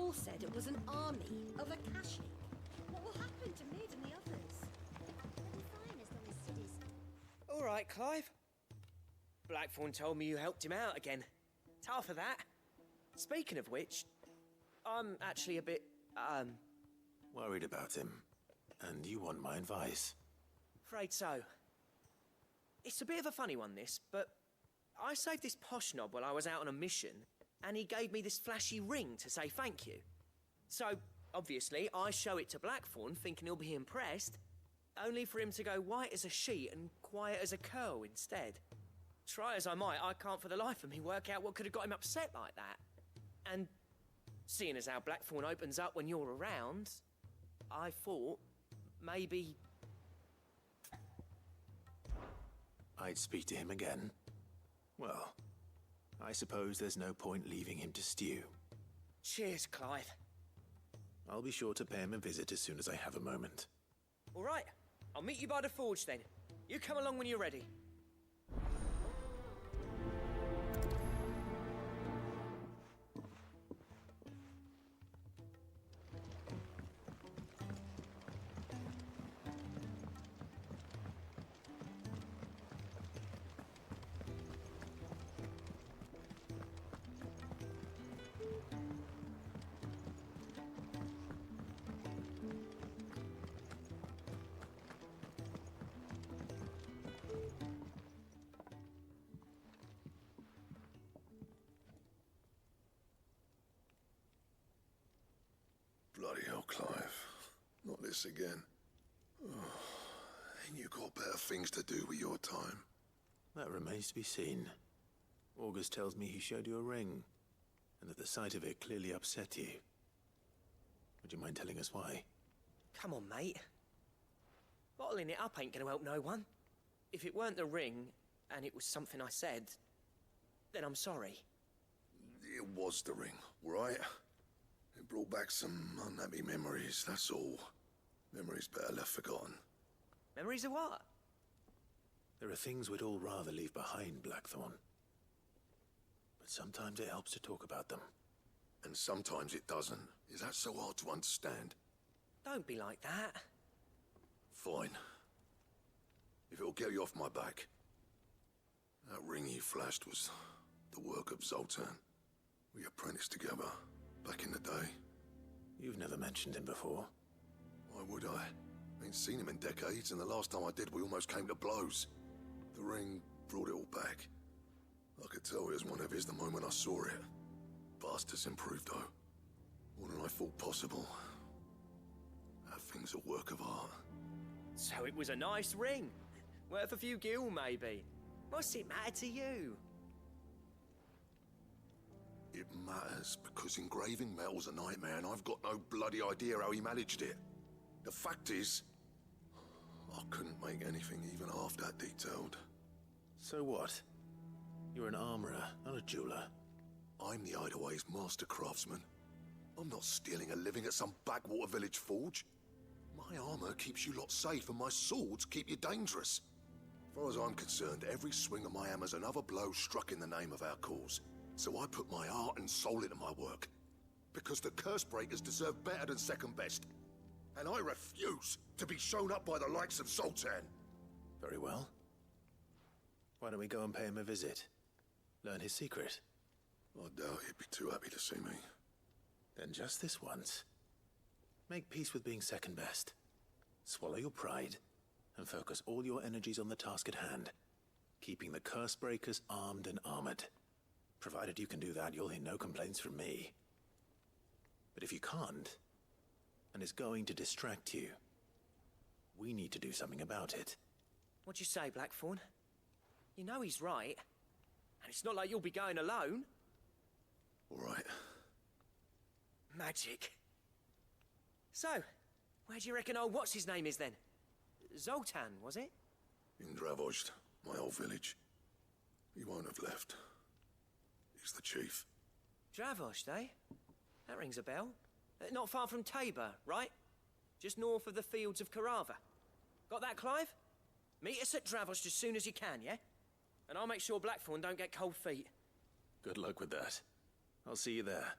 all said it was an army of Akashic. What will happen to Mid and the others? They'll be fine as long as Sid is... All right, Clive. Blackthorn told me you helped him out again. It's half of that. Speaking of which, I'm actually a bit, Worried about him. And you want my advice? afraid so. It's a bit of a funny one, this, but I saved this posh knob while I was out on a mission, and he gave me this flashy ring to say thank you. So, obviously, I show it to Blackthorn, thinking he'll be impressed, only for him to go white as a sheet and quiet as a curl instead. Try as I might, I can't for the life of me work out what could have got him upset like that. And seeing as how Blackthorn opens up when you're around, I thought maybe... I'd speak to him again. Well, I suppose there's no point leaving him to stew. Cheers, Clive. I'll be sure to pay him a visit as soon as I have a moment. All right, I'll meet you by the forge then. You come along when you're ready. Bloody hell, Clive. Not this again. Oh, ain't you got better things to do with your time? That remains to be seen. August tells me he showed you a ring, and that the sight of it clearly upset you. Would you mind telling us why? Come on, mate. Bottling it up ain't gonna help no one. If it weren't the ring, and it was something I said, then I'm sorry. It was the ring, right? It brought back some unhappy memories, that's all. Memories better left forgotten. Memories of what? There are things we'd all rather leave behind, Blackthorn. But sometimes it helps to talk about them. And sometimes it doesn't. Is that so hard to understand? Don't be like that. Fine. If it'll get you off my back. That ring you flashed was the work of Zoltan. We apprenticed together, back in the day. You've never mentioned him before. Why would I? Ain't seen him in decades, and the last time I did, we almost came to blows. The ring brought it all back. I could tell it was one of his the moment I saw it. Bastard's improved, though. More than I thought possible. That thing's a work of art. So it was a nice ring. Worth a few gil, maybe. What's it matter to you? It matters because engraving metal's a nightmare, and I've got no bloody idea how he managed it. The fact is, I couldn't make anything even half that detailed. So what? You're an armorer, not a jeweler. I'm the Hideaway's master craftsman. I'm not stealing a living at some backwater village forge. My armor keeps you lot safe, and my swords keep you dangerous. As far as I'm concerned, every swing of my hammer's another blow struck in the name of our cause. So I put my heart and soul into my work. Because the curse breakers deserve better than second best. And I refuse to be shown up by the likes of Zoltan. Very well. Why don't we go and pay him a visit? Learn his secret. I doubt he'd be too happy to see me. Then just this once. Make peace with being second best. Swallow your pride, and focus all your energies on the task at hand. Keeping the curse breakers armed and armored. Provided you can do that, you'll hear no complaints from me. But if you can't, and it's going to distract you, we need to do something about it. What'd you say, Blackthorn? You know he's right. And it's not like you'll be going alone. All right. Magic. So, where do you reckon old what's-his-name is then? Zoltan, was it? In Dravozd, my old village. He won't have left. He's the chief. Dravozd, eh? That rings a bell. Not far from Tabor, right? Just north of the fields of Carava. Got that, Clive? Meet us at Dravozd as soon as you can, yeah? And I'll make sure Blackthorn don't get 'cold feet. Good luck with that. I'll see you there.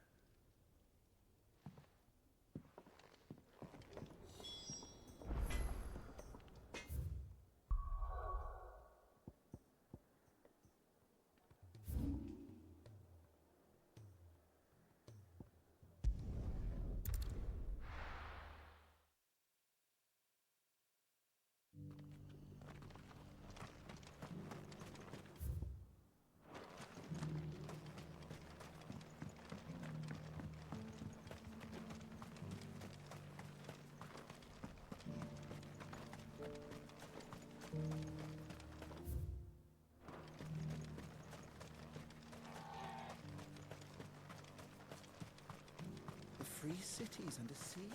3 cities and a sea.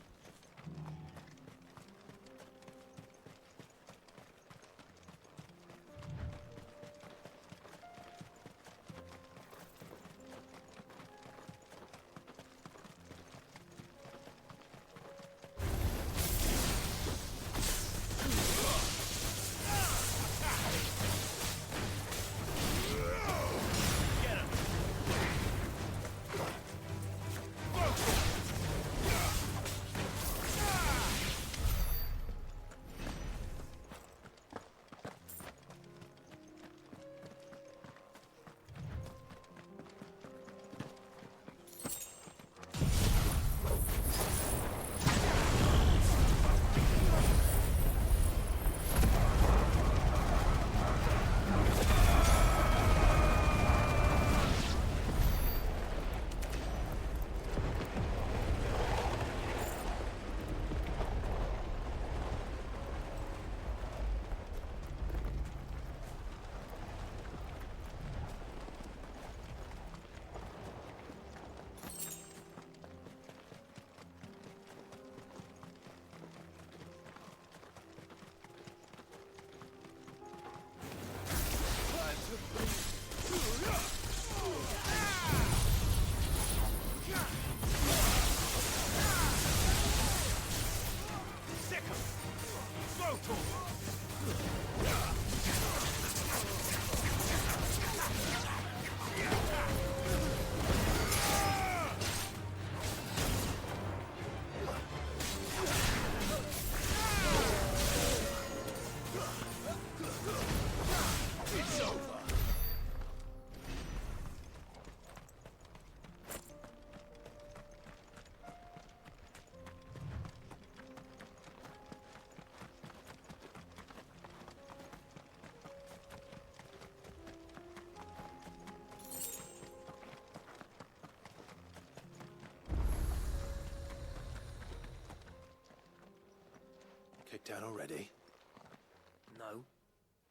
Kicked out already? No.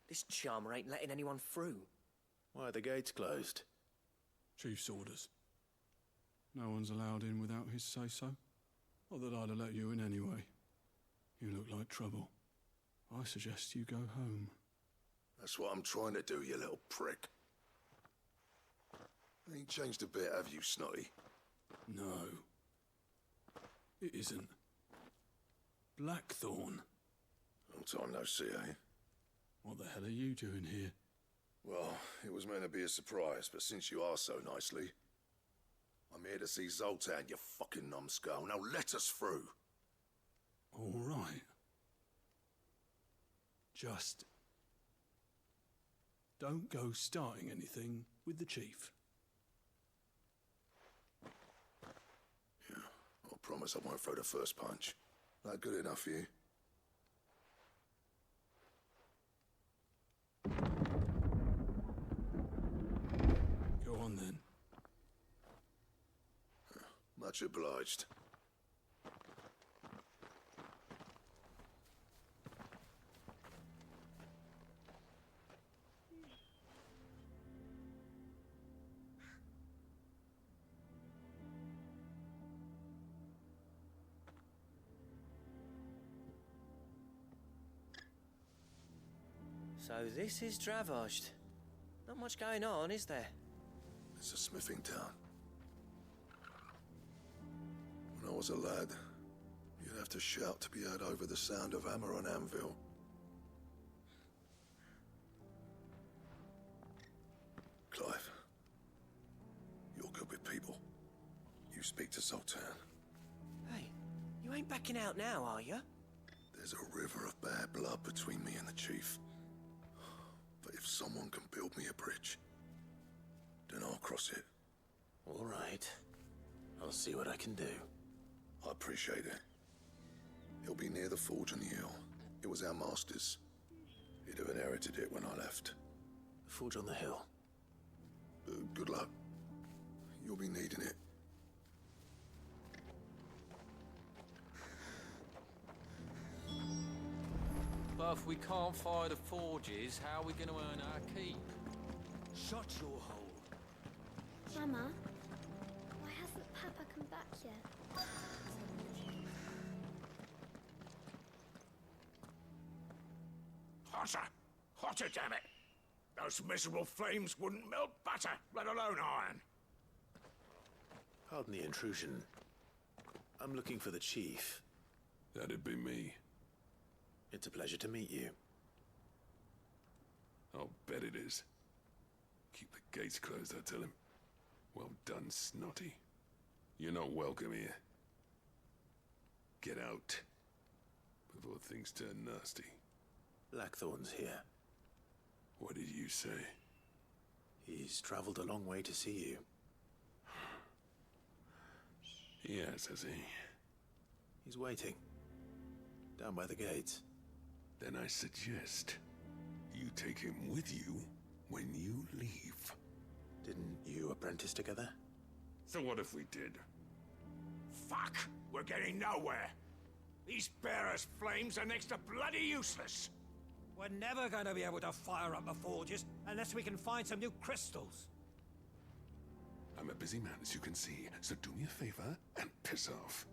This charmer ain't letting anyone through. Why are the gates closed? Chief's orders. No one's allowed in without his say-so. Not that I'd have let you in anyway. You look like trouble. I suggest you go home. That's what I'm trying to do, you little prick. Ain't changed a bit, have you, Snotty? No. It isn't. Blackthorn. Long time no see, eh? What the hell are you doing here? Well, it was meant to be a surprise, but since you are so nicely, I'm here to see Zoltan, you fucking numbskull. Now let us through. All right. Just don't go starting anything with the chief. Yeah, I promise I won't throw the first punch. That good enough for you? Go on then. Much obliged. So this is Dravaged. Not much going on, is there? It's a smithing town. When I was a lad, you'd have to shout to be heard over the sound of hammer on anvil. Clive, you're good with people. You speak to Zoltan. Hey, you ain't backing out now, are you? There's a river of bad blood between me and the chief. But if someone can build me a bridge, then I'll cross it. All right. I'll see what I can do. I appreciate it. It'll be near the forge on the hill. It was our master's. He'd have inherited it when I left. The forge on the hill. Good luck. You'll be needing it. But if we can't fire the forges, how are we going to earn our keep? Shut your hole. Mama, why hasn't Papa come back yet? hotter. Hotter, damn it. Those miserable flames wouldn't melt butter, let alone iron. Pardon the intrusion. I'm looking for the chief. That'd be me. It's a pleasure to meet you. I'll bet it is. Keep the gates closed, I tell him. Well done, Snotty. You're not welcome here. Get out. Before things turn nasty. Blackthorn's here. What did you say? He's traveled a long way to see you. Yes, has he? He's waiting. Down by the gates. Then I suggest you take him with you when you leave. Didn't you apprentice together? So what if we did? Fuck! We're getting nowhere. These bearers' flames are next to bloody useless. We're never going to be able to fire up the forges unless we can find some new crystals. I'm a busy man, as you can see, so do me a favor and piss off.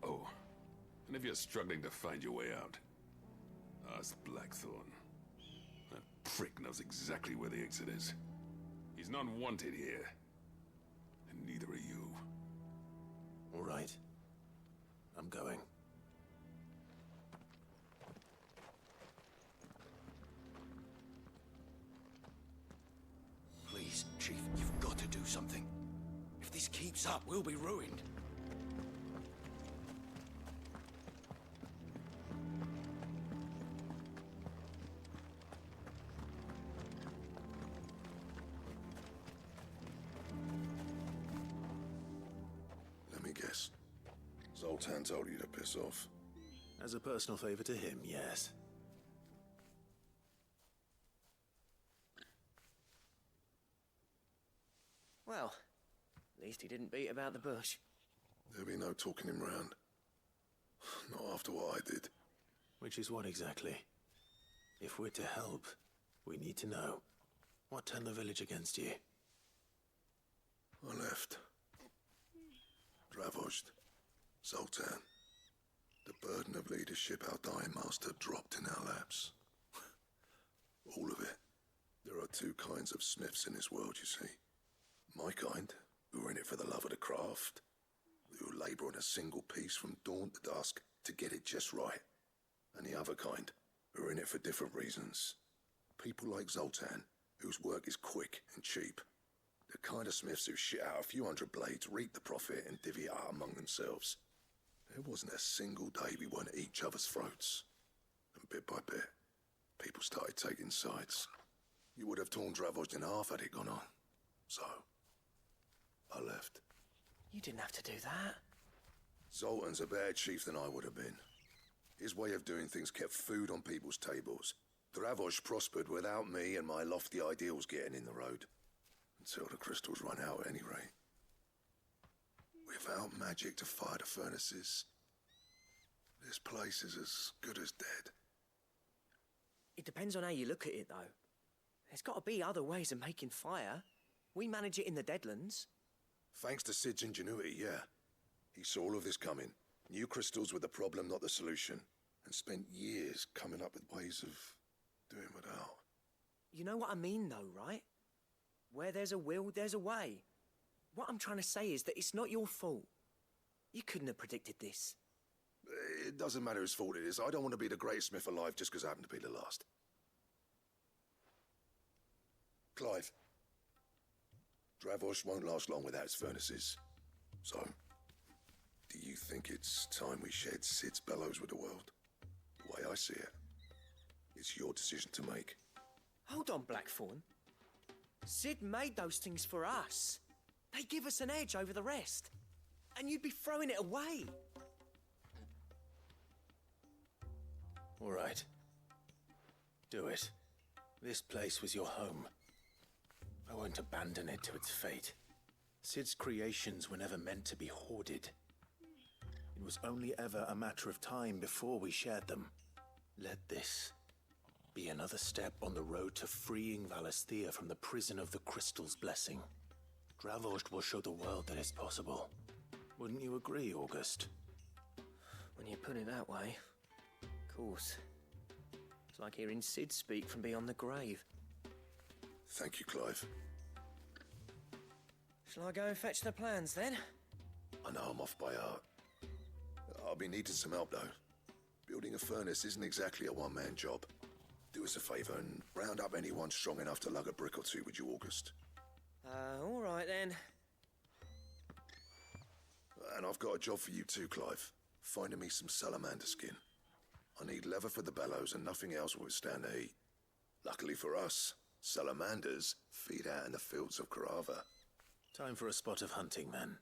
Oh, and if you're struggling to find your way out, ask Blackthorn. That prick knows exactly where the exit is. He's not wanted here. And neither are you. All right. I'm going. Please, Chief, you've got to do something. If this keeps up, we'll be ruined. Let me guess. Zoltan told you to piss off. As a personal favor to him, yes. Well, at least he didn't beat about the bush. There'll be no talking him round. Not after what I did. Which is what exactly? If we're to help, we need to know. What turned the village against you? I left. Dravozd. Zoltan. The burden of leadership our dying master dropped in our laps. All of it. There are two kinds of smiths in this world, you see. My kind, who are in it for the love of the craft, who labour on a single piece from dawn to dusk to get it just right. And the other kind, who are in it for different reasons. People like Zoltan, whose work is quick and cheap. The kind of smiths who shit out a few hundred blades, reap the profit, and divvy it out among themselves. There wasn't a single day we weren't at each other's throats. And bit by bit, people started taking sides. You would have torn Dravozd in half had it gone on. So, I left. You didn't have to do that. Zoltan's a better chief than I would have been. His way of doing things kept food on people's tables. Dravozd prospered without me and my lofty ideals getting in the road. Until the crystals run out at any rate. Without magic to fire the furnaces, this place is as good as dead. It depends on how you look at it, though. There's got to be other ways of making fire. We manage it in the Deadlands. Thanks to Sid's ingenuity, yeah. He saw all of this coming. Knew crystals were the problem, not the solution. And spent years coming up with ways of doing without. You know what I mean, though, right? Where there's a will, there's a way. What I'm trying to say is that it's not your fault. You couldn't have predicted this. It doesn't matter whose fault it is. I don't want to be the greatest smith alive just because I happen to be the last. Clive. Dravozd won't last long without its furnaces. So, do you think it's time we shared Sid's bellows with the world? The way I see it, it's your decision to make. Hold on, Blackthorn. Sid made those things for us. They give us an edge over the rest. And you'd be throwing it away. All right. Do it. This place was your home. I won't abandon it to its fate. Sid's creations were never meant to be hoarded. It was only ever a matter of time before we shared them. Let this be another step on the road to freeing Valisthea from the prison of the Crystal's blessing. Dravozd will show the world that it's possible. Wouldn't you agree, August? When you put it that way, of course. It's like hearing Sid speak from beyond the grave. Thank you, Clive. Shall I go and fetch the plans, then? I know I'm off by heart. I'll be needing some help, though. Building a furnace isn't exactly a one-man job. Do us a favour and round up anyone strong enough to lug a brick or two, would you, August? All right, then. And I've got a job for you too, Clive. Finding me some salamander skin. I need leather for the bellows and nothing else will withstand the heat. Luckily for us, salamanders feed out in the fields of Carava. Time for a spot of hunting, then.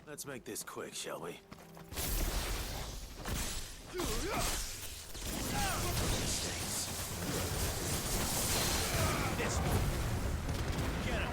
Let's make this quick, shall we? This one. Get him.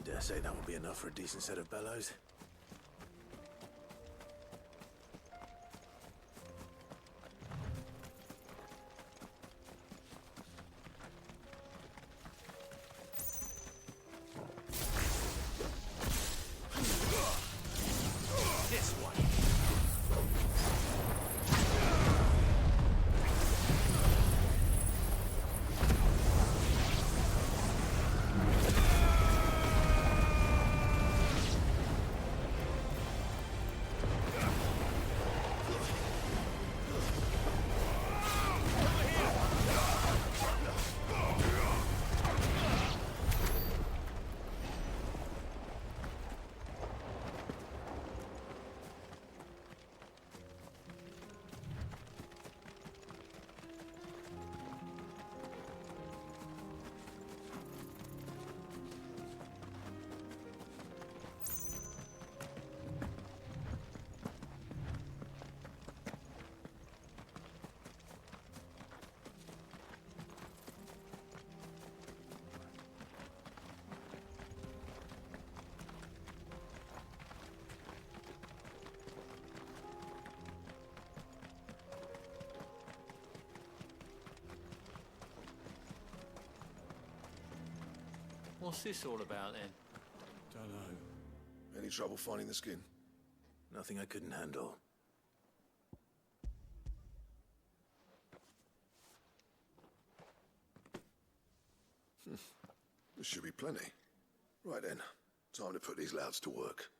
I dare say that will be enough for a decent set of bellows. This one. What's this all about then? Don't know. Any trouble finding the skin? Nothing I couldn't handle. There should be plenty. Right then, time to put these louds to work.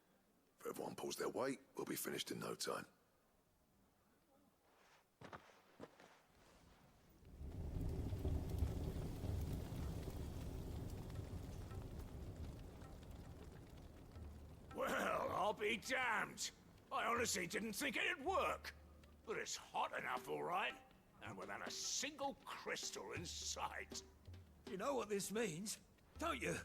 If everyone pulls their weight, we'll be finished in no time. be damned! I honestly didn't think it'd work. But it's hot enough, all right. And without a single crystal in sight. You know what this means, don't you?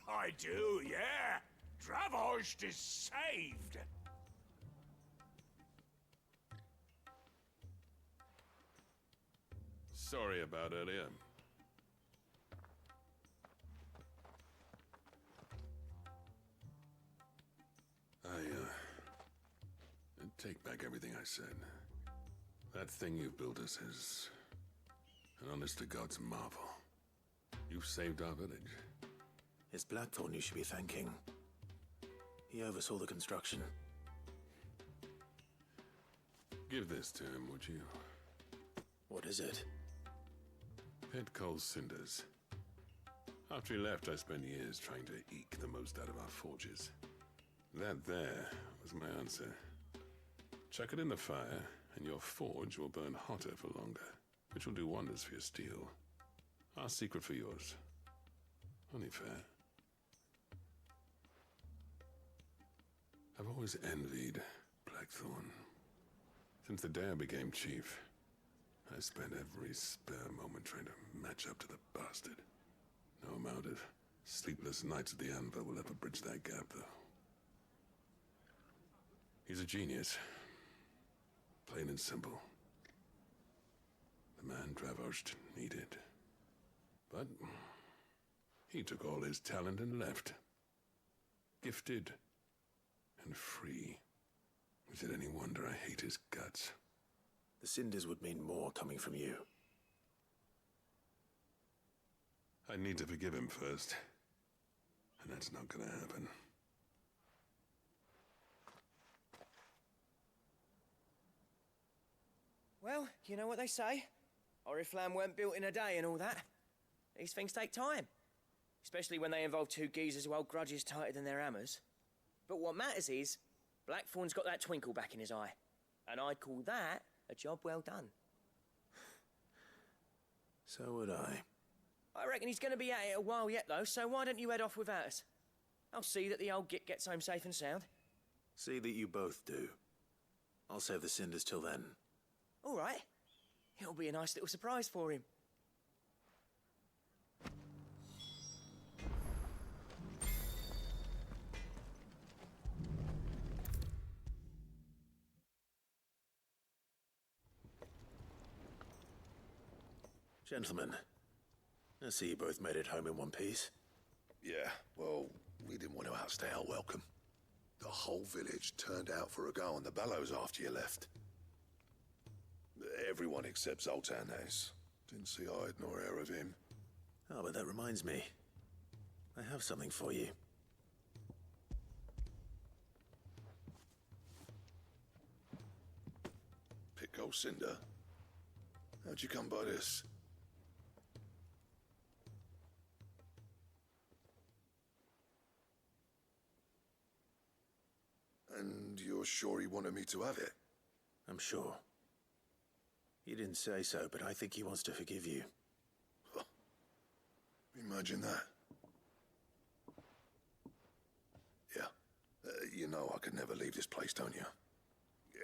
I do, yeah. Dravost is saved. Sorry about earlier. Take back everything I said. That thing you built us is an honest-to-God's marvel. You've saved our village. It's Blackthorn you should be thanking. He oversaw the construction. Give this to him, would you? What is it? Pit coal cinders. After he left, I spent years trying to eke the most out of our forges. That there was my answer. Chuck it in the fire, and your forge will burn hotter for longer, which will do wonders for your steel. Our secret for yours. Only fair. I've always envied Blackthorn. Since the day I became chief, I spent every spare moment trying to match up to the bastard. No amount of sleepless nights at the anvil will ever bridge that gap, though. He's a genius. Plain and simple. The man Dravost needed. But he took all his talent and left. Gifted and free. Is it any wonder I hate his guts? The cinders would mean more coming from you. I need to forgive him first. And that's not gonna happen. Well, you know what they say. Oriflamme weren't built in a day and all that. These things take time. Especially when they involve two geezers who hold grudges tighter than their hammers. But what matters is, Blackthorn's got that twinkle back in his eye. And I'd call that a job well done. So would I. I reckon he's going to be at it a while yet, though, so why don't you head off without us? I'll see that the old git gets home safe and sound. See that you both do. I'll save the cinders till then. All right. It'll be a nice little surprise for him. Gentlemen, I see you both made it home in one piece. Yeah, well, we didn't want to outstay our welcome. The whole village turned out for a go on the bellows after you left. Everyone except Zoltan, that is. Didn't see hide nor hair of him. Oh, but that reminds me. I have something for you. Pickle cinder. How'd you come by this? And you're sure he wanted me to have it? I'm sure. He didn't say so, but I think he wants to forgive you. Huh. Imagine that. Yeah. You know I could never leave this place, don't you?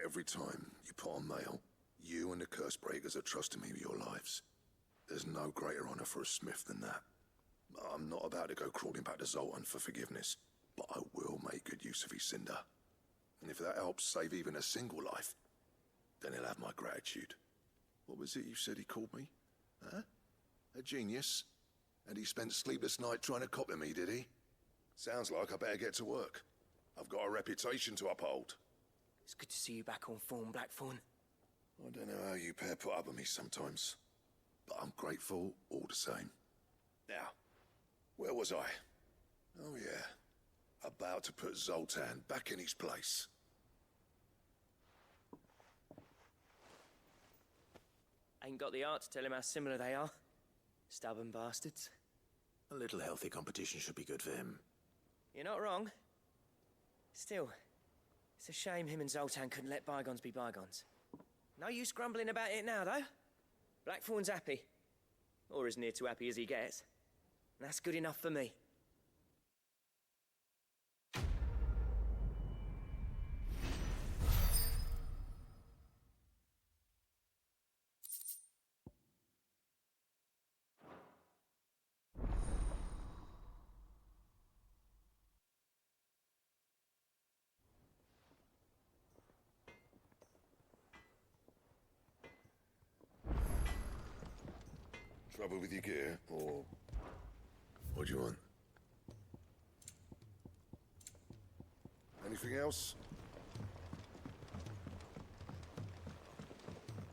Every time you put on mail, you and the Cursebreakers are trusting me with your lives. There's no greater honor for a smith than that. I'm not about to go crawling back to Zoltan for forgiveness, but I will make good use of his cinder. And if that helps save even a single life, then he'll have my gratitude. What was it you said he called me? Huh? A genius? And he spent sleepless night trying to copy me, did he? Sounds like I better get to work. I've got a reputation to uphold. It's good to see you back on form, Blackthorn. I don't know how you pair put up with me sometimes, but I'm grateful all the same. Now, where was I? Oh yeah, about to put Zoltan back in his place. Ain't got the art to tell him how similar they are. Stubborn bastards. A little healthy competition should be good for him. You're not wrong. Still, it's a shame him and Zoltan couldn't let bygones be bygones. No use grumbling about it now, though. Blackthorn's happy. Or as near to happy as he gets. And that's good enough for me. Trouble with your gear, or what do you want? Anything else?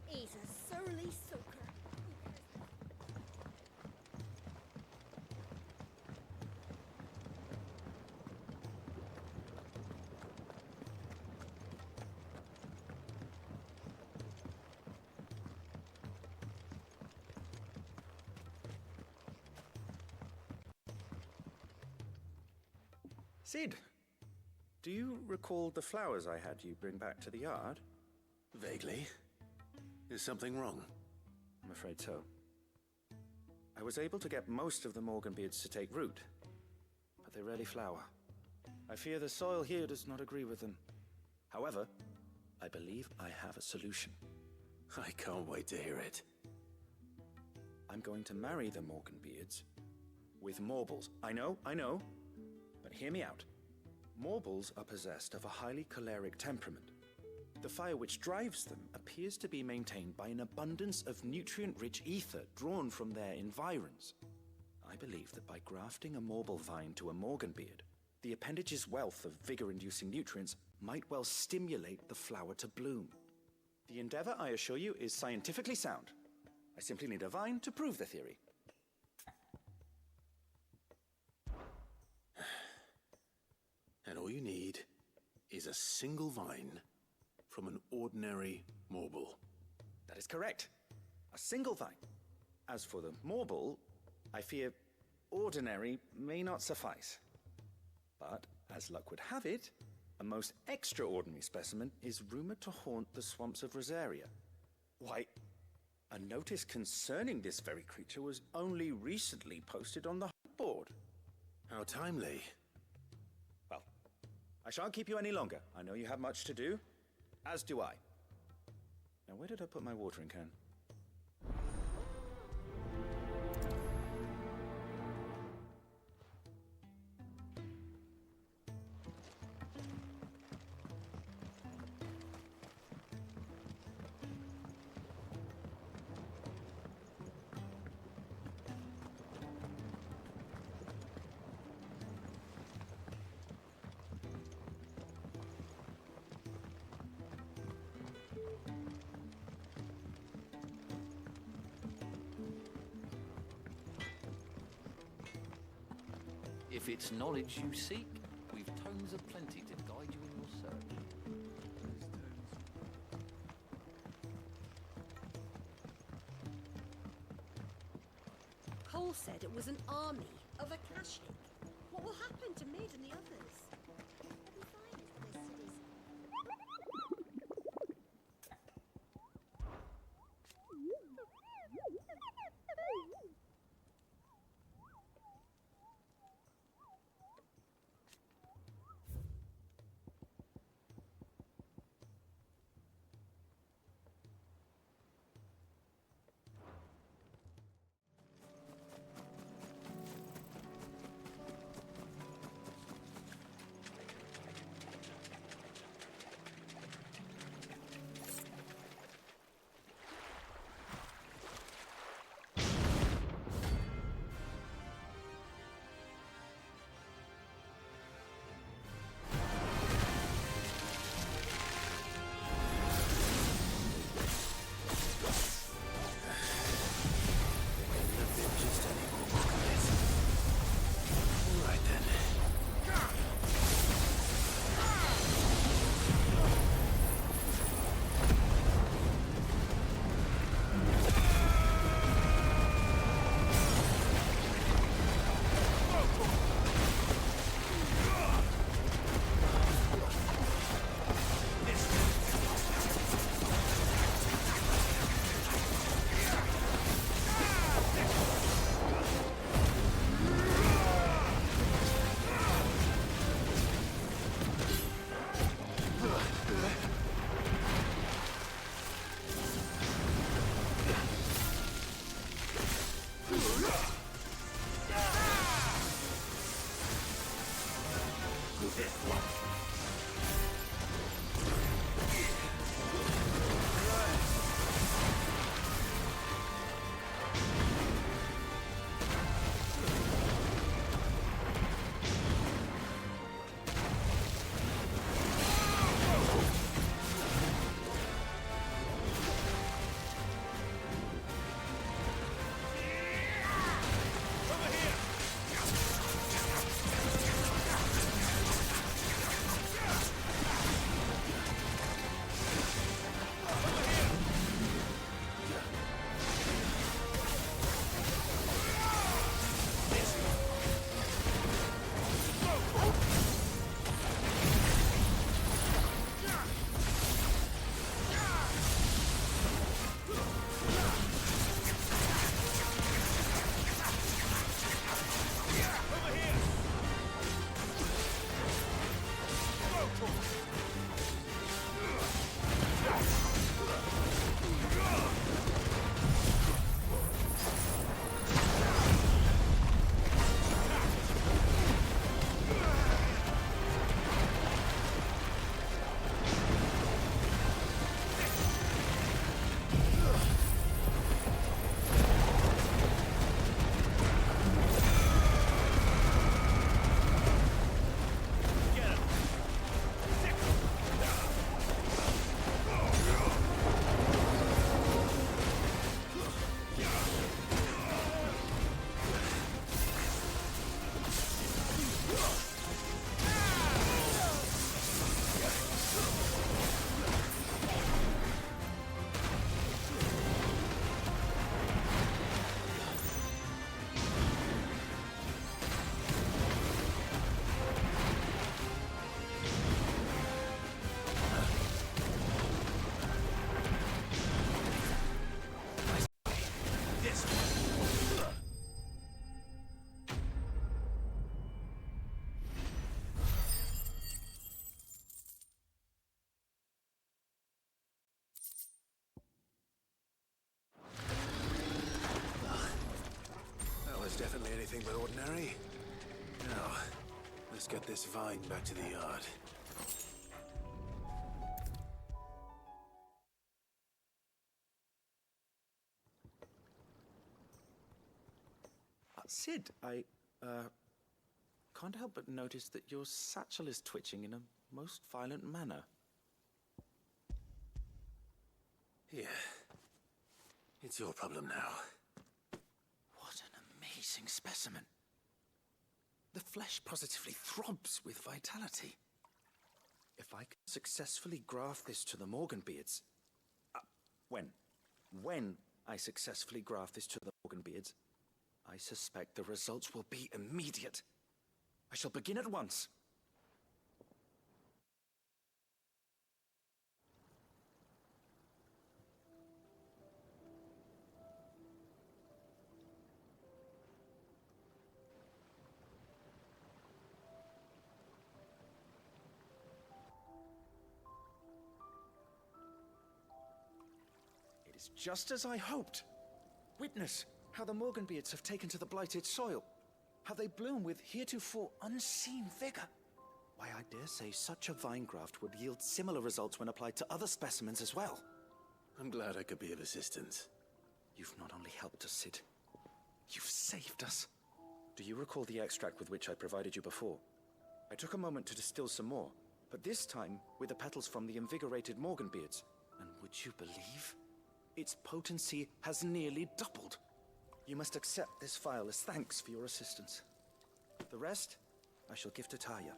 He's a surly soaker. Sid, do you recall the flowers I had you bring back to the yard? Vaguely. Is something wrong? I'm afraid so. I was able to get most of the Morganbeards to take root, but they rarely flower. I fear the soil here does not agree with them. However, I believe I have a solution. I can't wait to hear it. I'm going to marry the Morganbeards with Morbles. I know, but hear me out. Morbles are possessed of a highly choleric temperament. The fire which drives them appears to be maintained by an abundance of nutrient-rich ether drawn from their environs. I believe that by grafting a Morble vine to a Morganbeard, the appendage's wealth of vigor-inducing nutrients might well stimulate the flower to bloom. The endeavor, I assure you, is scientifically sound. I simply need a vine to prove the theory. And all you need is a single vine from an ordinary Morble. That is correct. A single vine. As for the Morble, I fear ordinary may not suffice. But, as luck would have it, a most extraordinary specimen is rumored to haunt the swamps of Rosaria. Why, a notice concerning this very creature was only recently posted on the board. How timely. Well, I shan't keep you any longer. I know you have much to do, as do I. Now, where did I put my watering can? If it's knowledge you seek, we've tomes aplenty to guide you in your search. Cole said it was an army of Akashic. What will happen to Mid and the others? They'll be fine as long as cities. anything but ordinary. Now, let's get this vine back to the yard. Sid, I can't help but notice that your satchel is twitching in a most violent manner. Here. It's your problem now. What an amazing specimen. The flesh positively throbs with vitality. If I can successfully graft this to the Morganbeards... When I successfully graft this to the Morganbeards, I suspect the results will be immediate. I shall begin at once. It is just as I hoped. Witness how the Morganbeards have taken to the blighted soil. How they bloom with heretofore unseen vigor. Why, I dare say such a vine graft would yield similar results when applied to other specimens as well. I'm glad I could be of assistance. You've not only helped us, Sid, you've saved us. Do you recall the extract with which I provided you before? I took a moment to distill some more, but this time with the petals from the invigorated Morganbeards. And would you believe? Its potency has nearly doubled. You must accept this file as thanks for your assistance. The rest, I shall give to Taya.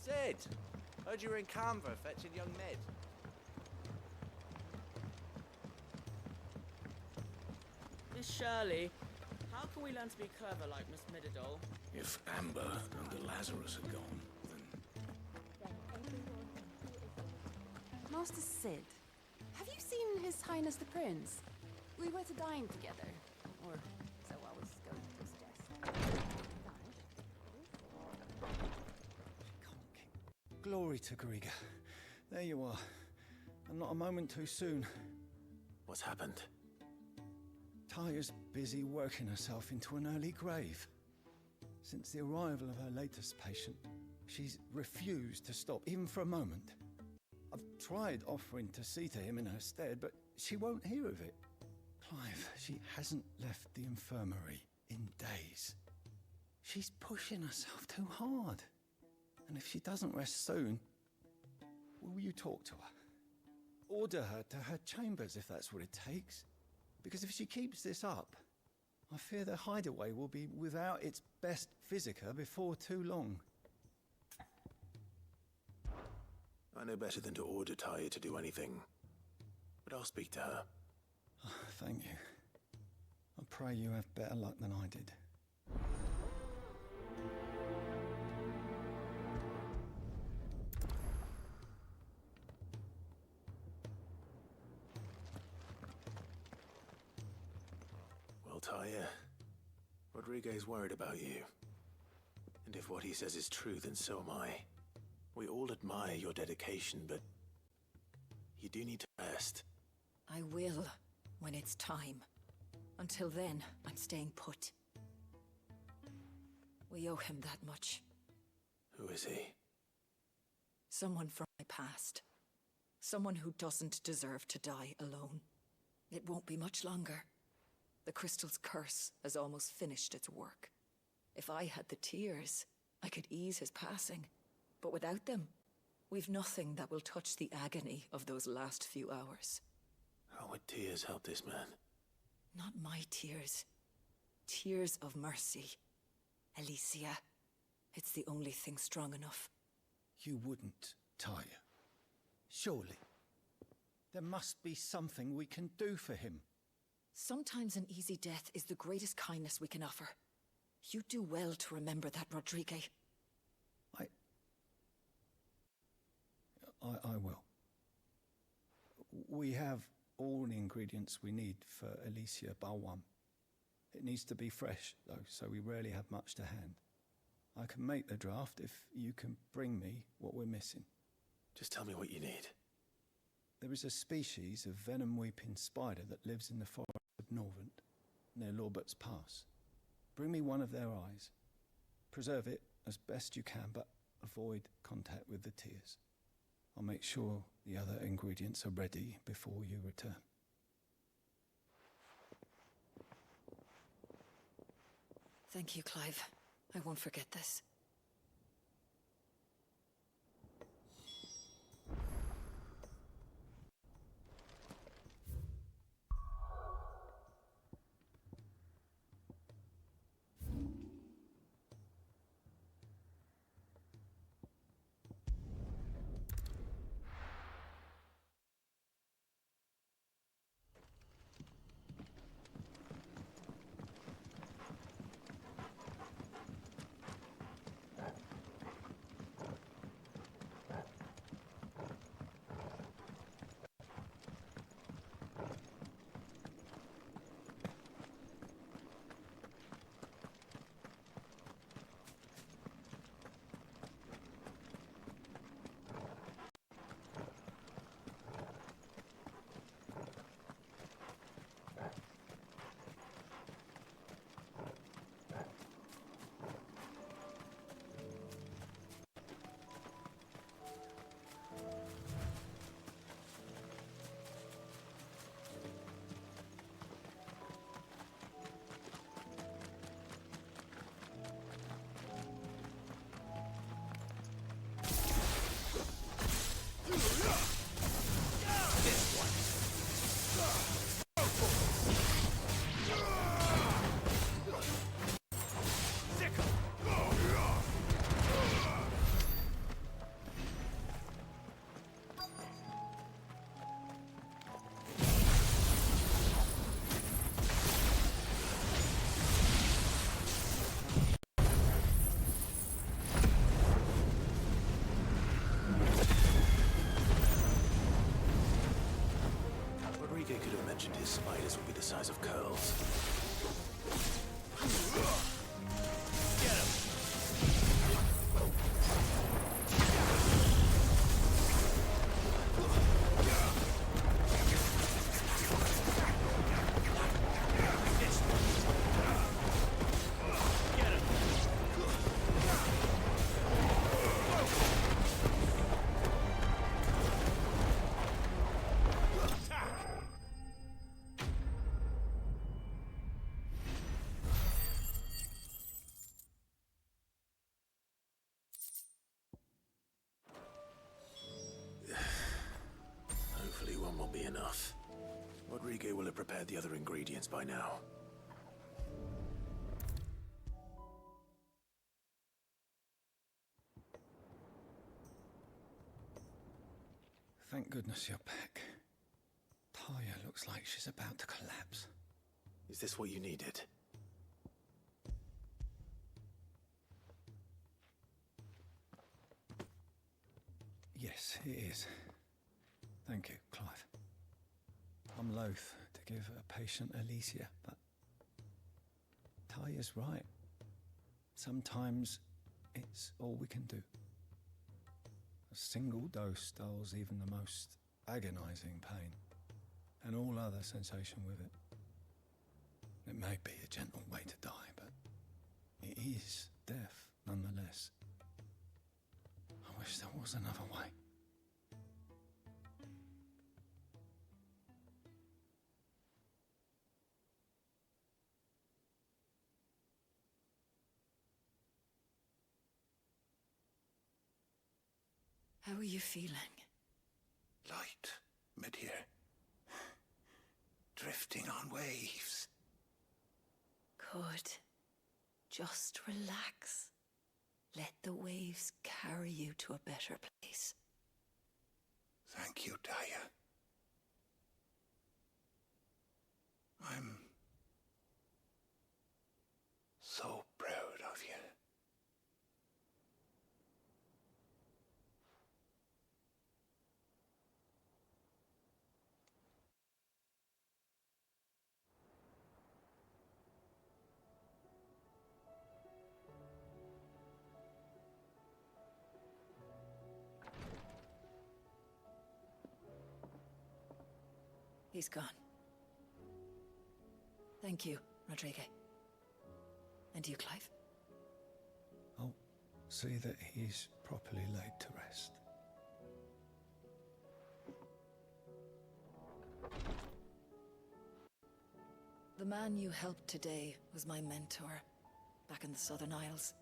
Sid! Heard you were in Canberra fetching young Ned. Miss Shirley, how can we learn to be clever like Miss Middledole? If Amber and the Lazarus had gone, then... Master Sid, have you seen His Highness the Prince? We were to dine together, or so I was going to suggest. Glory to Griga. There you are. And not a moment too soon. What's happened? Taya's busy working herself into an early grave. Since the arrival of her latest patient, she's refused to stop, even for a moment. I've tried offering to see to him in her stead, but she won't hear of it. Clive, she hasn't left the infirmary in days. She's pushing herself too hard. And if she doesn't rest soon, will you talk to her? Order her to her chambers if that's what it takes. Because if she keeps this up, I fear the hideaway will be without its best physica before too long. I know better than to order Taya to do anything. But I'll speak to her. Oh, thank you. I pray you have better luck than I did. Taya, Rodriguez worried about you. And if what he says is true, then so am I. We all admire your dedication, but you do need to rest. I will, when it's time. Until then, I'm staying put. We owe him that much. Who is he? Someone from my past. Someone who doesn't deserve to die alone. It won't be much longer. The crystal's curse has almost finished its work. If I had the tears, I could ease his passing. But without them, we've nothing that will touch the agony of those last few hours. How would tears help this man? Not my tears. Tears of mercy. Alicia, it's the only thing strong enough. You wouldn't, Taya. Surely. There must be something we can do for him. Sometimes an easy death is the greatest kindness we can offer. You do well to remember that, Rodrigue. I will. We have all the ingredients we need for Alicia Balwam. It needs to be fresh, though, so we rarely have much to hand. I can make the draft if you can bring me what we're missing. Just tell me what you need. There is a species of venom-weeping spider that lives in the forest of Norvent, near Lorbert's Pass. Bring me one of their eyes. Preserve it as best you can, but avoid contact with the tears. I'll make sure the other ingredients are ready before you return. Thank you, Clive. I won't forget this. Could have mentioned his spiders would be the size of curls. Get him! Hopefully one will be enough. Rodrigue will have prepared the other ingredients by now. Thank goodness you're back. Taya looks like she's about to collapse. Is this what you needed? Yes, it is. Thank you, Clive. I'm loath to give a patient Alicia, but Taya's right. Sometimes it's all we can do. A single dose dulls even the most agonizing pain, and all other sensation with it. It may be a gentle way to die, but it is death nonetheless. I wish there was another way. How are you feeling? Light, mid-here. Drifting on waves. Good. Just relax. Let the waves carry you to a better place. Thank you, Daya. I'm so proud of you. He's gone. Thank you, Rodrigue. And you, Clive? I'll see that he's properly laid to rest. The man you helped today was my mentor, back in the Southern Isles,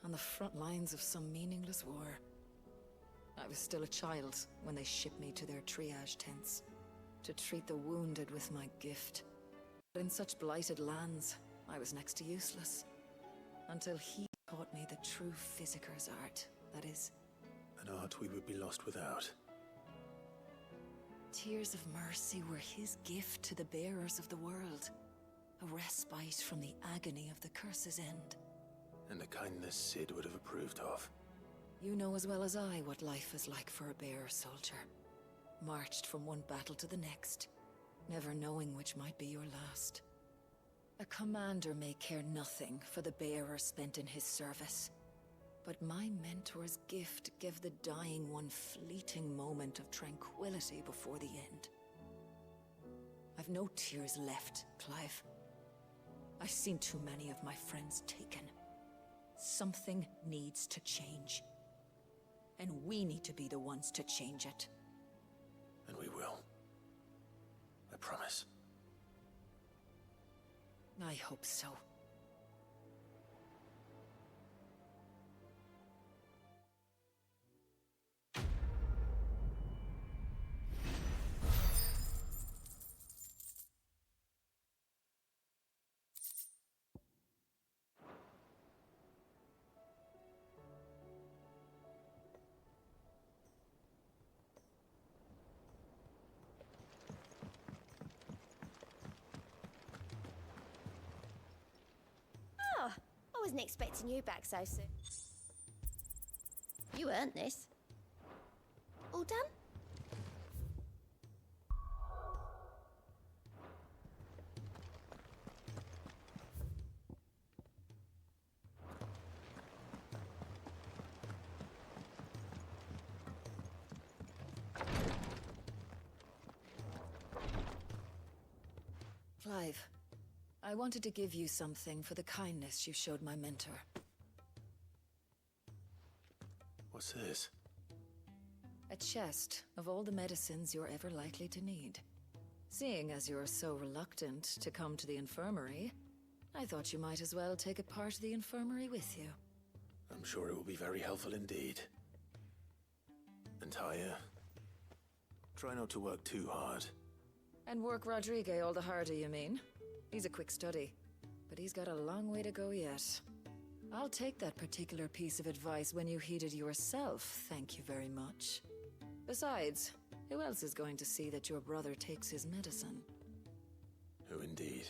on the front lines of some meaningless war. I was still a child when they shipped me to their triage tents, to treat the wounded with my gift. But in such blighted lands, I was next to useless. Until he taught me the true physicker's art, that is. An art we would be lost without. Tears of mercy were his gift to the bearers of the world. A respite from the agony of the curse's end. And a kindness Sid would have approved of. You know as well as I what life is like for a bearer soldier. Marched from one battle to the next, never knowing which might be your last. A commander may care nothing for the bearer spent in his service. But my mentor's gift gave the dying one fleeting moment of tranquility before the end. I've no tears left, Clive. I've seen too many of my friends taken. Something needs to change. And we need to be the ones to change it. And we will. I promise. I hope so. Oh, I wasn't expecting you back so soon. You earned this. All done? Clive, I wanted to give you something for the kindness you showed my mentor. What's this? A chest of all the medicines you're ever likely to need. Seeing as you're so reluctant to come to the infirmary, I thought you might as well take a part of the infirmary with you. I'm sure it will be very helpful indeed. And Taya, try not to work too hard. And work Rodrigue all the harder, you mean? He's a quick study, but he's got a long way to go yet. I'll take that particular piece of advice when you heed it yourself, thank you very much. Besides, who else is going to see that your brother takes his medicine? Who indeed?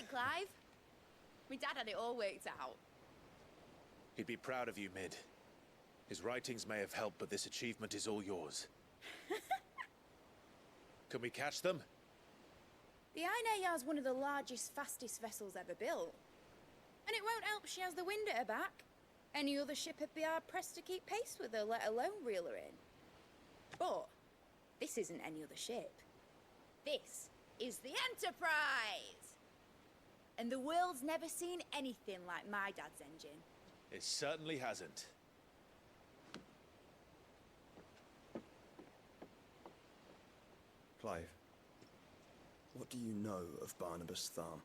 Clive. My dad had it all worked out. He'd be proud of you, Mid. His writings may have helped, but this achievement is all yours. Can we catch them? The Ainayar's one of the largest, fastest vessels ever built. And it won't help she has the wind at her back. Any other ship would be hard-pressed to keep pace with her, let alone reel her in. But this isn't any other ship. This is the Enterprise! And the world's never seen anything like my dad's engine. It certainly hasn't. Clive, what do you know of Barnabas Tharm?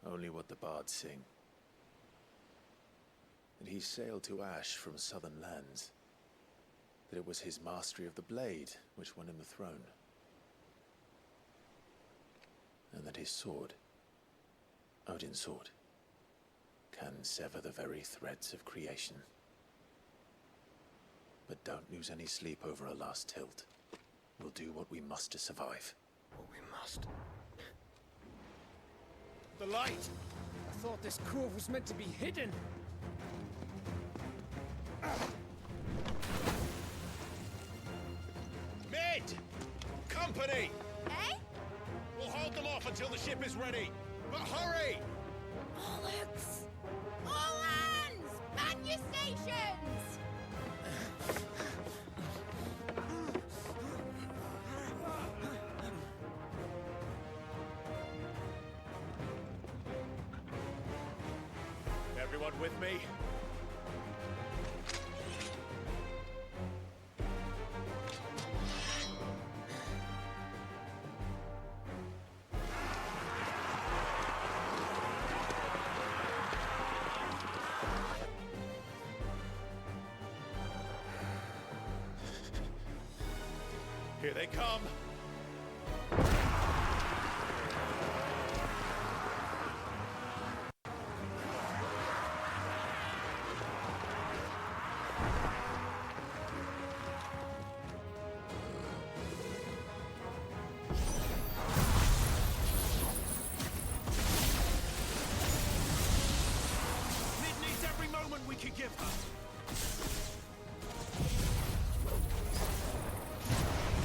Only what the bards sing. That he sailed to Ash from southern lands. That it was his mastery of the blade which won him the throne. And that his sword, Odin's sword, can sever the very threads of creation. But don't lose any sleep over a last tilt. We'll do what we must to survive. What we must. The light! I thought this cove was meant to be hidden. Mid! Company! Eh? We'll hold them off until the ship is ready. But hurry! Bollocks! All hands! Man your stations! Everyone with me? Here they come. Mid needs every moment we can give her.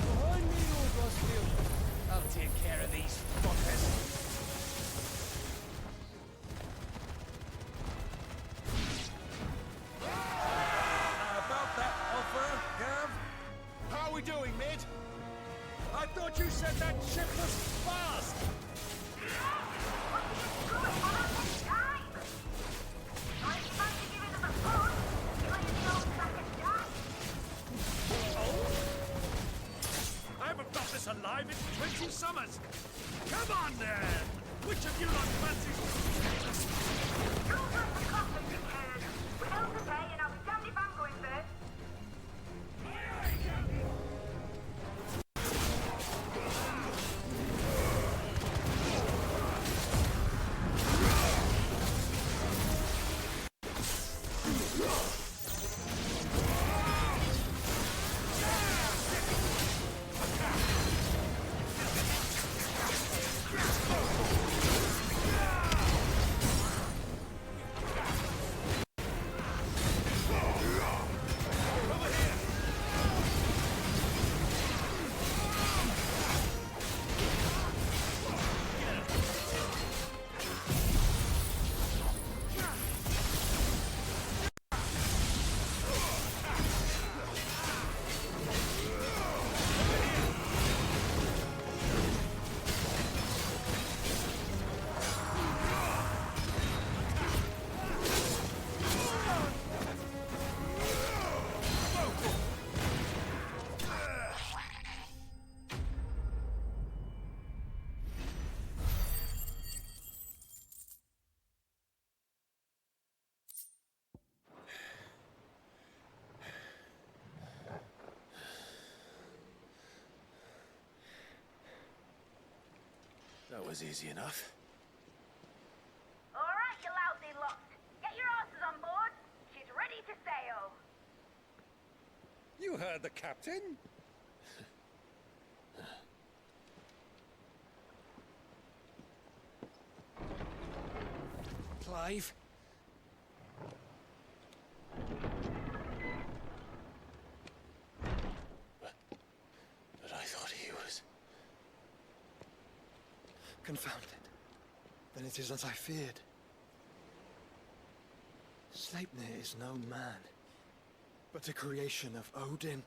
Behind me, Lord Rosfield. I'll take care of these fuckers. About that offer, Gav? How are we doing, Mid? I thought you said that ship was fast! I haven't felt this alive in 20 summers! Come on then! Which of you lot fancies... That was easy enough. All right, you lousy lot. Get your asses on board. She's ready to sail. You heard the captain? alive. But I thought he was... Confounded. Then it is as I feared. Sleipnir is no man, but a creation of Odin.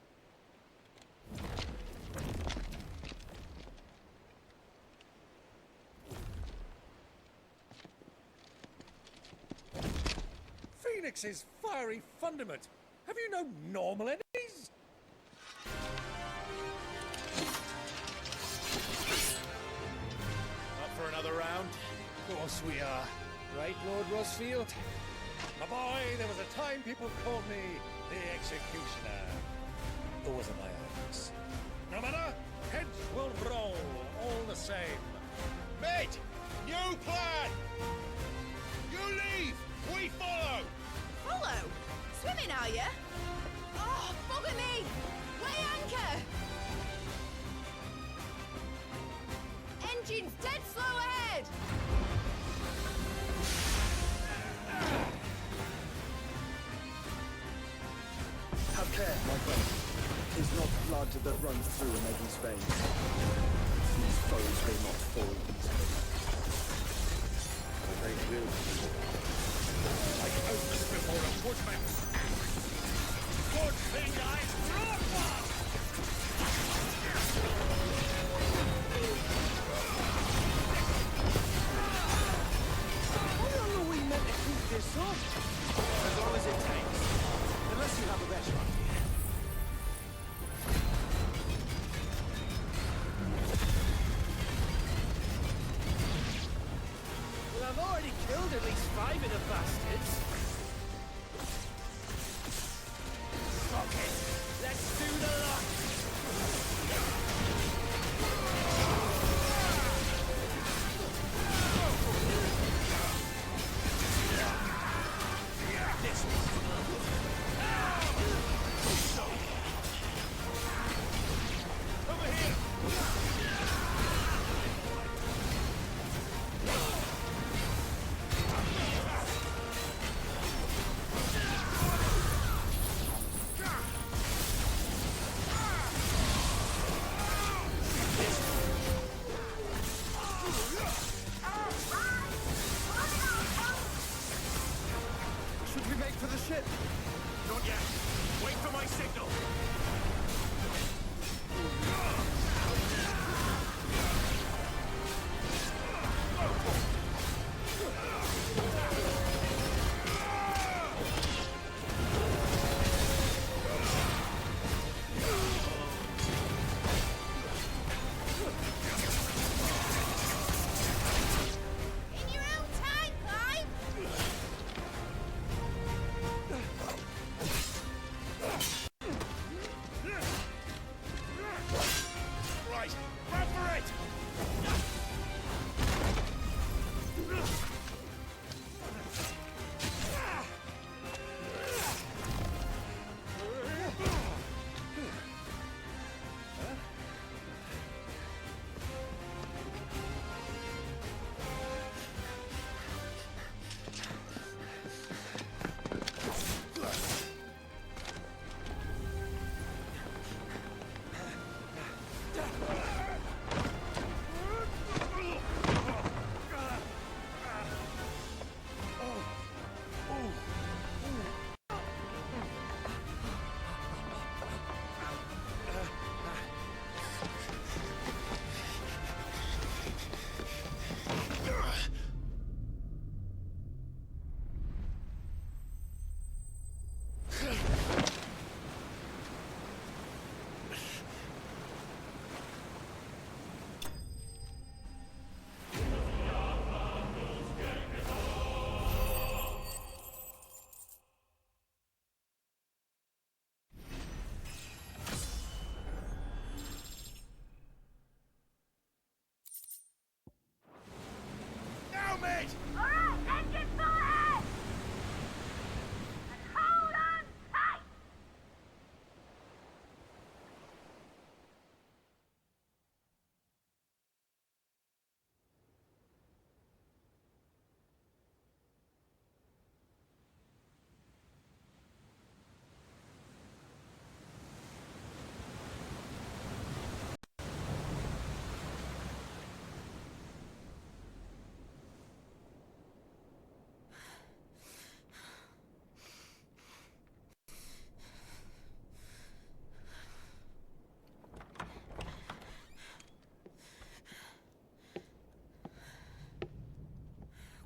Phoenix's fiery fundament. Have you no normal enemies? Up for another round? Of course we are. Right, Lord Rosfield? My boy, there was a time people called me the Executioner. Or was it my axe? No matter, heads will roll all the same. Mate, new plan! You leave, we follow! Follow? Swimming, are you? Oh, bugger me! Weigh anchor! Engine's dead slow ahead! Have care, my friend. 'Tis not blood that runs through a maiden's veins. These foes will not fall easily. But they will fall. Like oaks before a woodman's axe. Good thing I brought one! How long are we meant to keep this up? As long as it takes. Unless you have a better idea. Well, I've already killed at least 5 of the bastards. Fuck it. Let's do the lot. Should we make for the ship? Not yet. Wait for my signal. In your own time, Clive!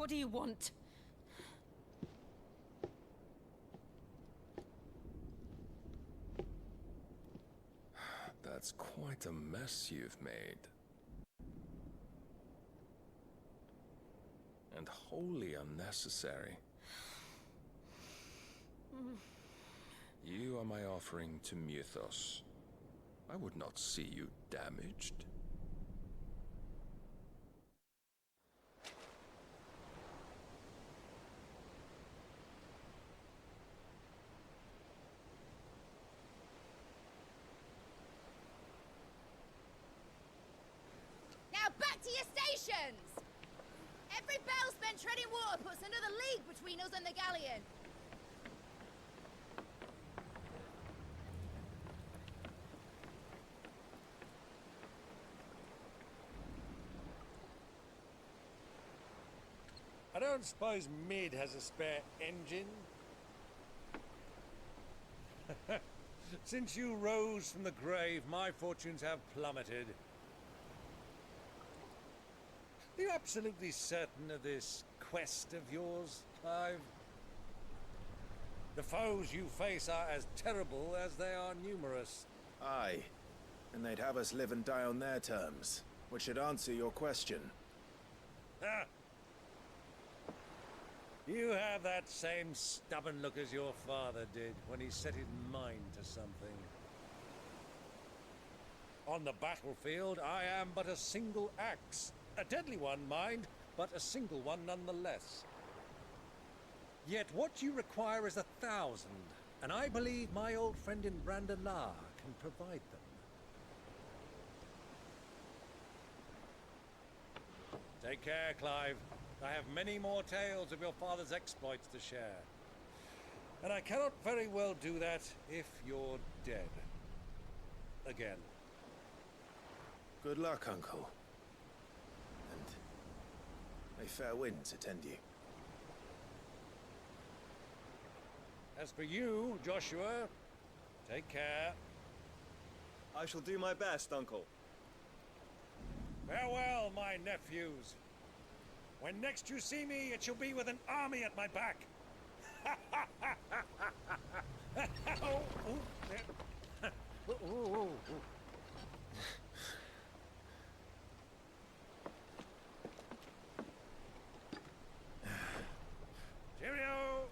What do you want? That's quite a mess you've made. And wholly unnecessary. You are my offering to Mythos. I would not see you damaged. Now back to your stations! Every bell spent treading water puts another league between us and the galleon. I don't suppose Mid has a spare engine? Since you rose from the grave, my fortunes have plummeted. Are you absolutely certain of this quest of yours, Clive? The foes you face are as terrible as they are numerous. Aye, and they'd have us live and die on their terms, which should answer your question. Ah! You have that same stubborn look as your father did when he set his mind to something. On the battlefield, I am but a single axe. A deadly one, mind, but a single one nonetheless. Yet what you require is 1,000, and I believe my old friend in Brandalar can provide them. Take care, Clive. I have many more tales of your father's exploits to share. And I cannot very well do that if you're dead. Again. Good luck, Uncle. And may fair winds attend you. As for you, Joshua, take care. I shall do my best, Uncle. Farewell, my nephews. When next you see me, it shall be with an army at my back. Oh, oh, Cheerio!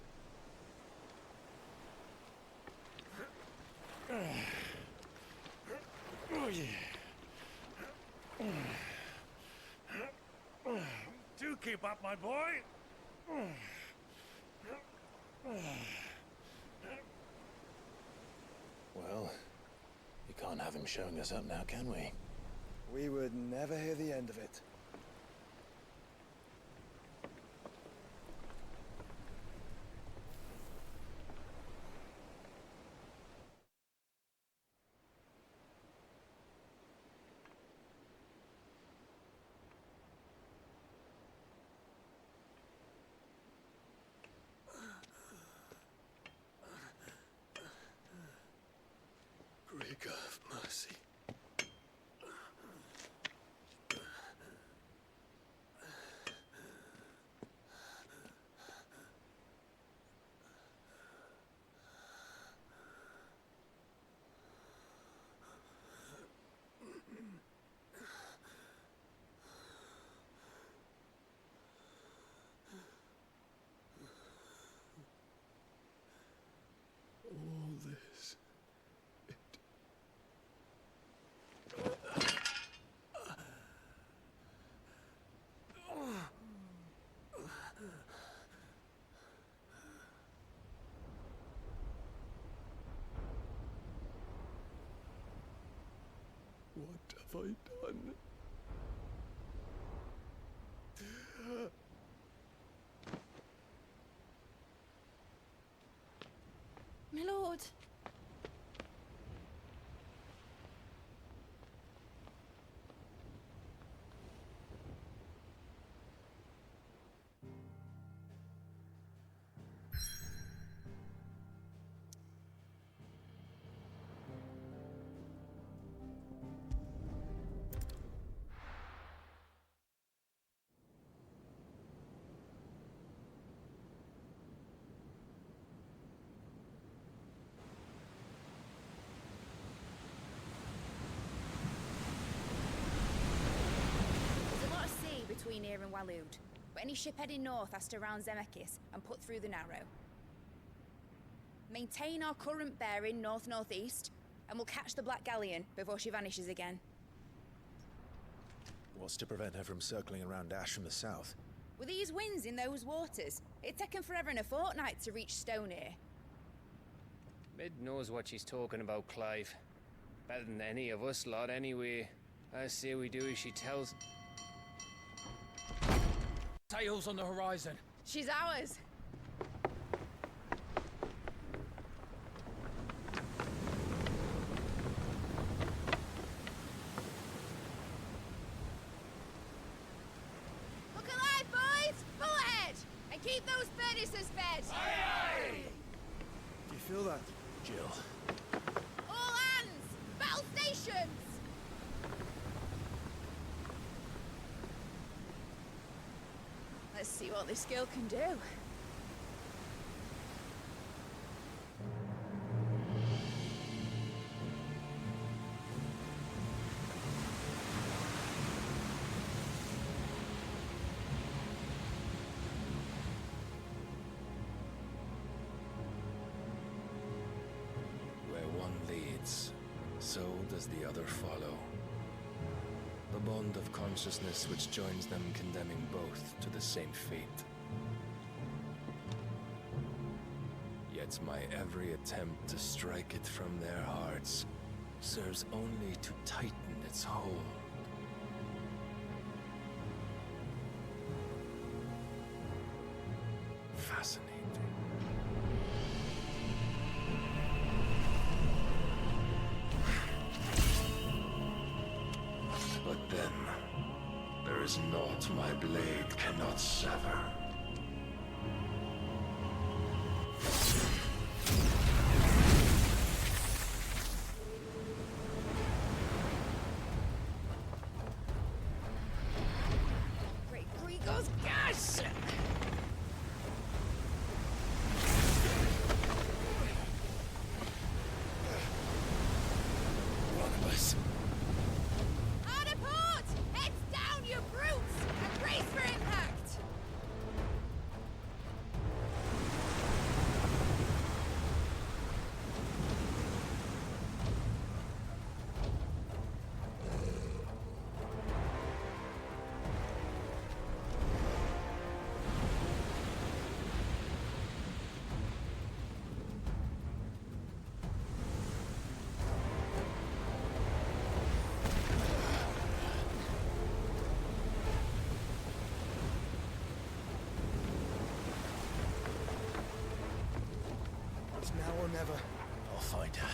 Oh, yeah. Do keep up, my boy. Well, we can't have him showing us up now, can we? We would never hear the end of it. Rigor of mercy. All this. What have I done? My lord. Waloed. But any ship heading north has to round Zemeckis and put through the Narrow. Maintain our current bearing north-northeast, and we'll catch the Black Galleon before she vanishes again. What's to prevent her from circling around Ash from the south? With these winds in those waters, it'd taken forever and a fortnight to reach Stonehere. Mid knows what she's talking about, Clive. Better than any of us lot, anyway. I say we do as she tells. Sails on the horizon. She's ours. Look alive, boys! Pull ahead! And keep those furnaces fed! Aye, aye! Do you feel that, Jill? All hands! Battle stations! Let's see what this girl can do. Where one leads, so does the other follow. The bond of consciousness which joins them condemning both to the same fate. Yet my every attempt to strike it from their hearts serves only to tighten its hold. Fascinating. But then, there is naught my blade cannot sever. Great Grigor's gas! One of us. Hard apart! Heads down, you brutes! And brace for impact! It's now or never. I'll find her.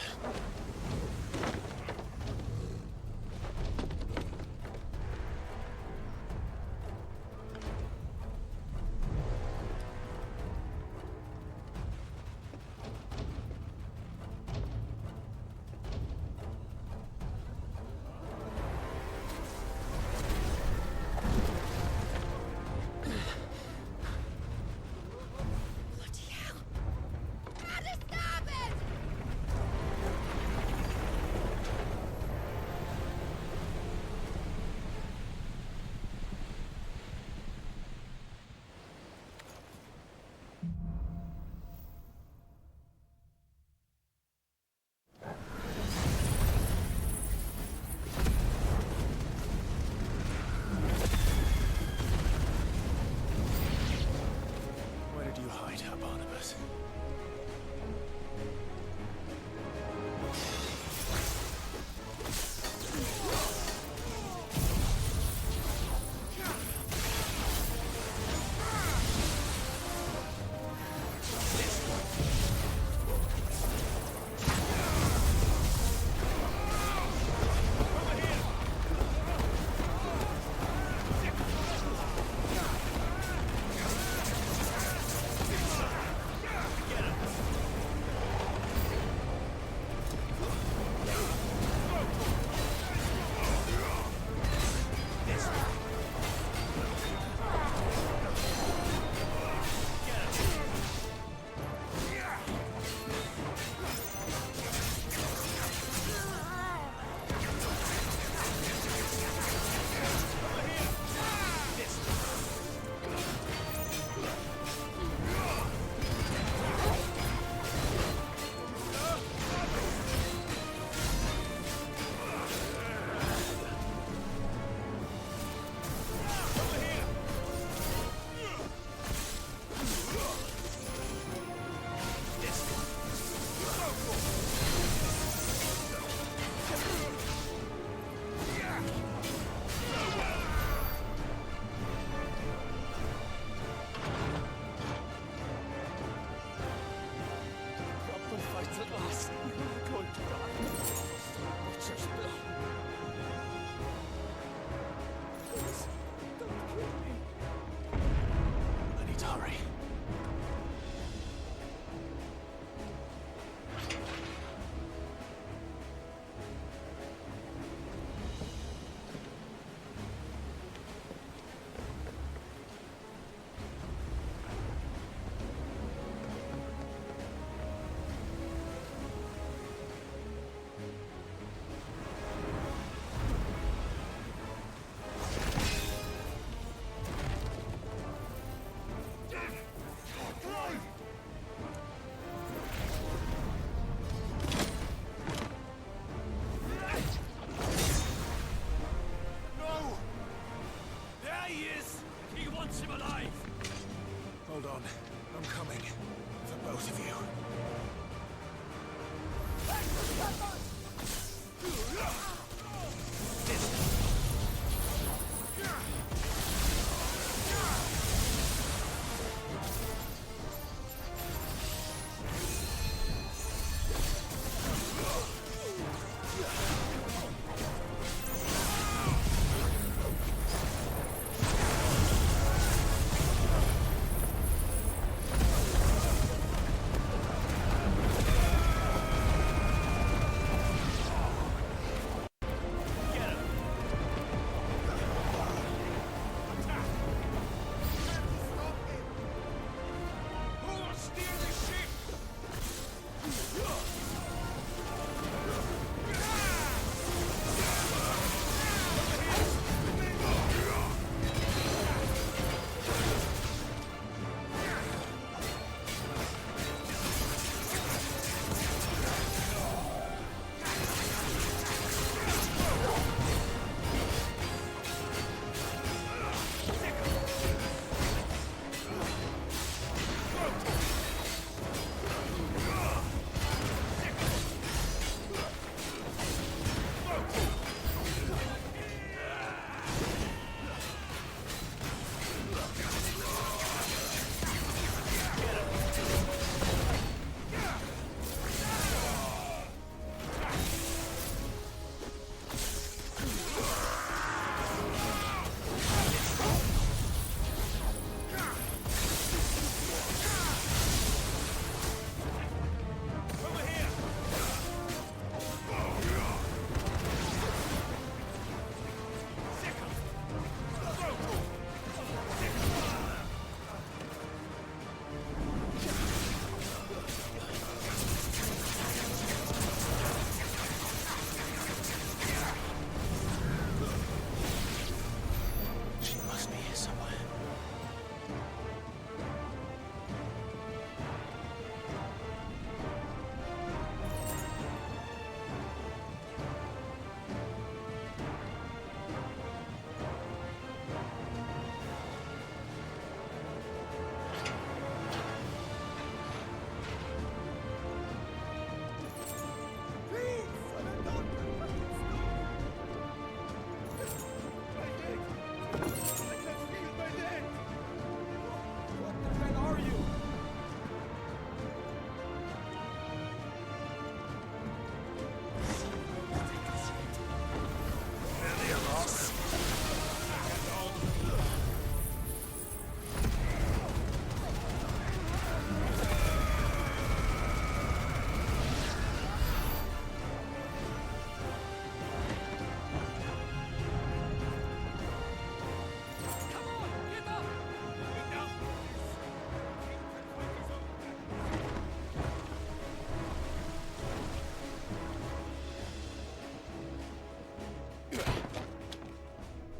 Bloody hell! At the starboard! It's at last. I'm going to die. Butcher's blood. Please, don't kill me. I need to hurry. Hold on. I'm coming. For both of you.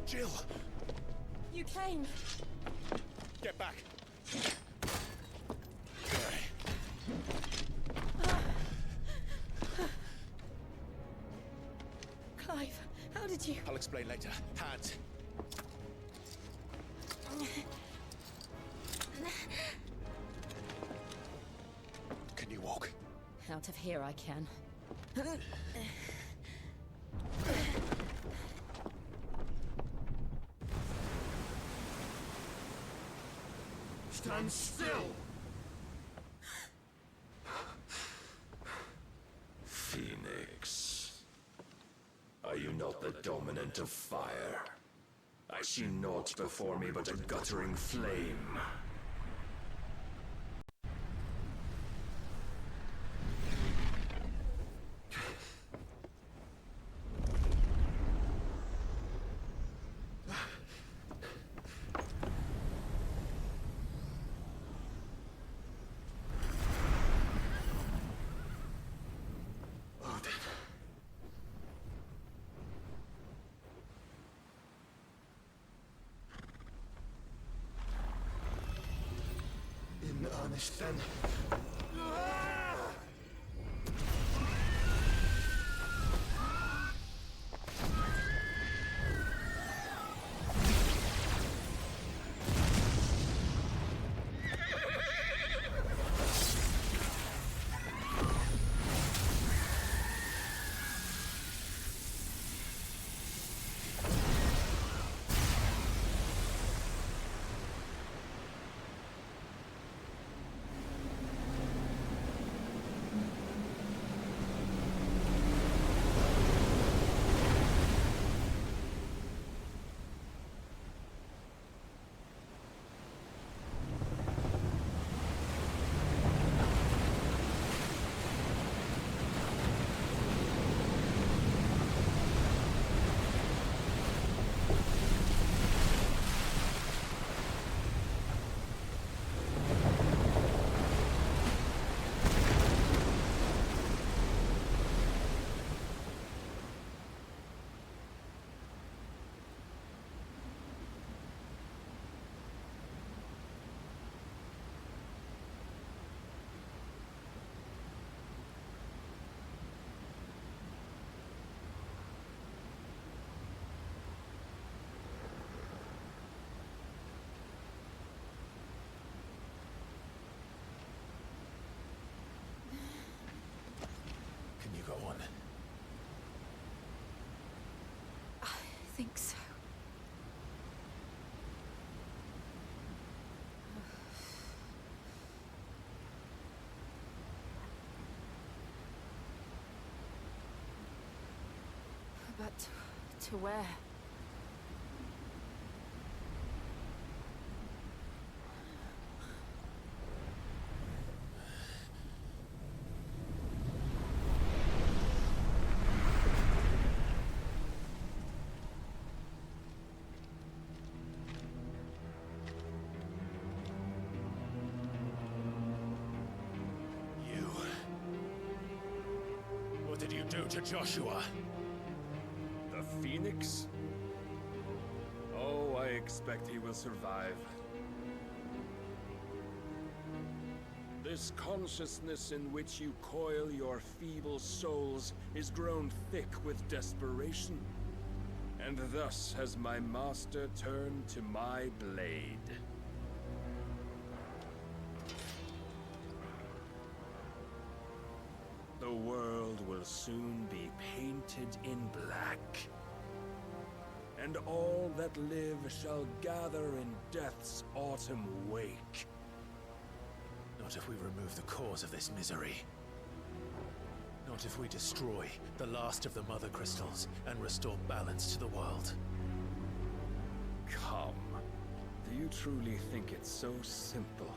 Jill! You came. Get back! Clive, how did you... I'll explain later. Hands. Can you walk? Out of here I can. Stand still! Phoenix. Are you not the dominant of fire? I see naught before me but a guttering flame. In earnest, then. Can you go on? I think so. But to where? What did you do to Joshua? The Phoenix? Oh, I expect he will survive. This consciousness in which you coil your feeble souls is grown thick with desperation. And thus has my master turned to my blade. The world will soon be painted in black. And all that live shall gather in death's autumn wake. Not if we remove the cause of this misery. Not if we destroy the last of the Mother Crystals and restore balance to the world. Come. Do you truly think it's so simple?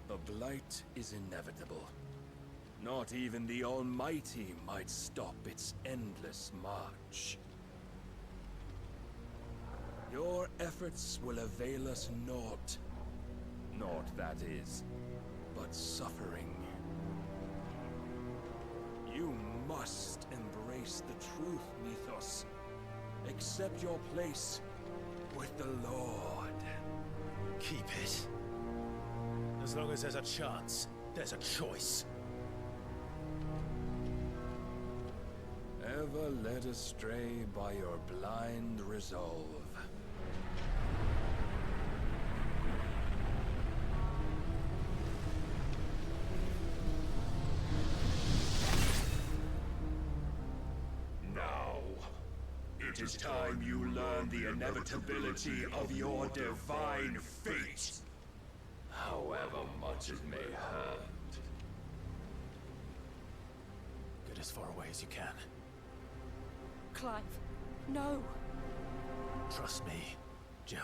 The blight is inevitable. Not even the Almighty might stop its endless march. Your efforts will avail us naught. Naught, that is, but suffering. You must embrace the truth, Mythos. Accept your place with the Lord. Keep it. As long as there's a chance, there's a choice. Ever led astray by your blind resolve. Now, it is time you learn the inevitability of your divine fate. However much it may as far away as you can. Clive, no. Trust me, Jill.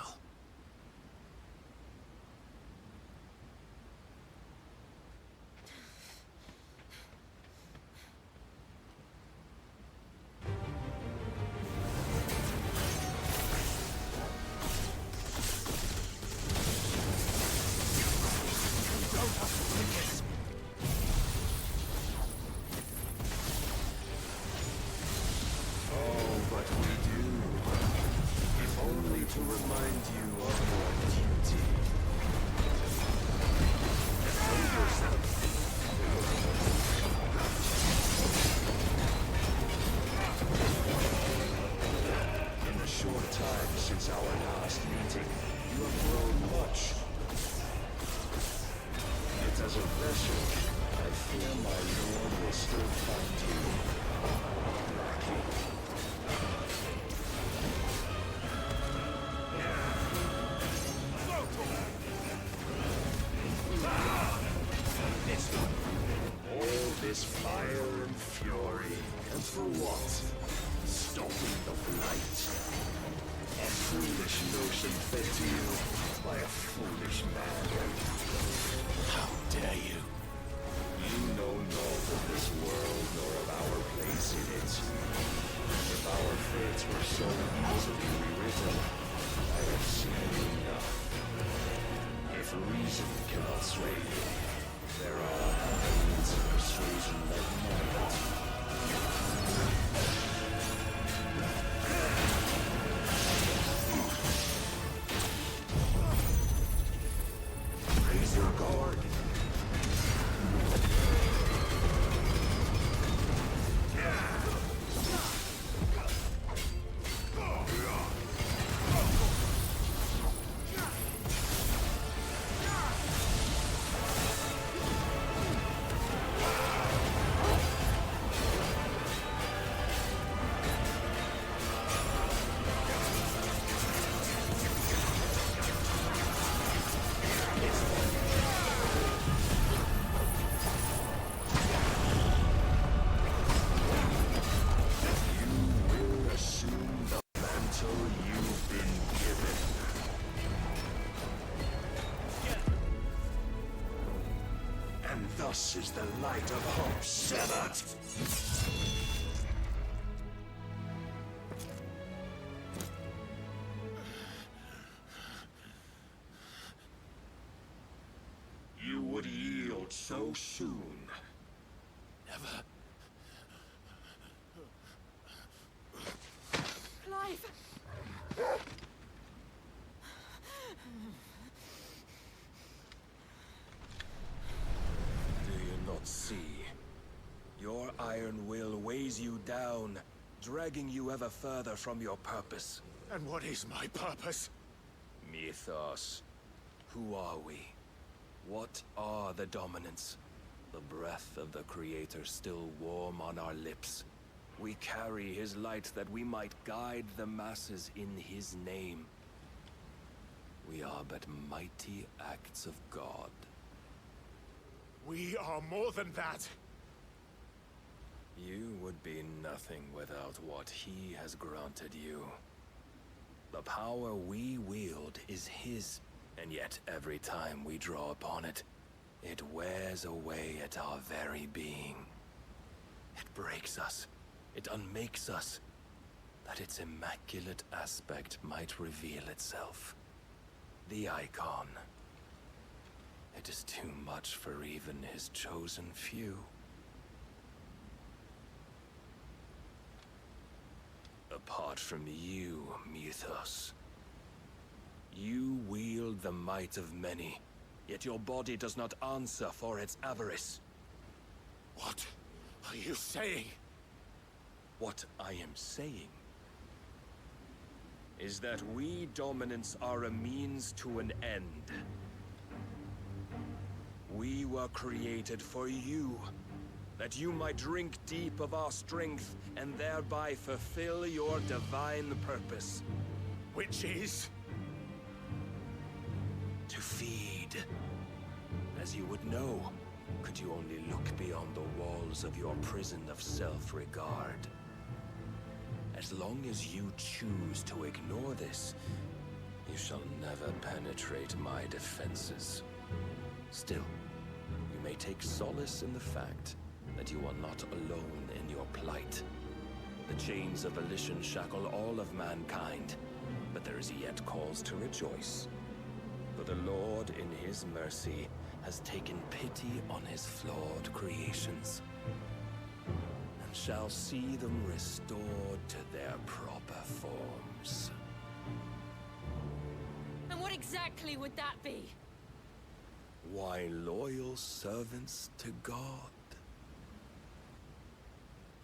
This fire and fury, and for what? Stopping the blight. A foolish notion fed to you by a foolish man. How dare you? You know naught of this world nor of our place in it. If our fates were so easily rewritten, I have seen enough. If reason cannot sway you, there are means of persuasion like might. Raise your guard. Thus is the light of hope severed. You would yield so soon. Never. Clive! See, your iron will weighs you down, dragging you ever further from your purpose. And what is my purpose? Mythos. Who are we? What are the dominants? The breath of the Creator still warm on our lips. We carry his light that we might guide the masses in his name. We are but mighty acts of God. We are more than that. You would be nothing without what he has granted you. The power we wield is his, and yet every time we draw upon it, it wears away at our very being. It breaks us, it unmakes us, that its immaculate aspect might reveal itself. The icon. It is too much for even his chosen few. Apart from you, Mythos, you wield the might of many, yet your body does not answer for its avarice. What are you saying? What I am saying is that we dominants are a means to an end. We were created for you, that you might drink deep of our strength and thereby fulfill your divine purpose. Which is? To feed. As you would know, could you only look beyond the walls of your prison of self-regard. As long as you choose to ignore this, you shall never penetrate my defenses. Still, you may take solace in the fact that you are not alone in your plight. The chains of volition shackle all of mankind, but there is yet cause to rejoice. For the Lord, in his mercy, has taken pity on his flawed creations, and shall see them restored to their proper forms. And what exactly would that be? Why, loyal servants to God.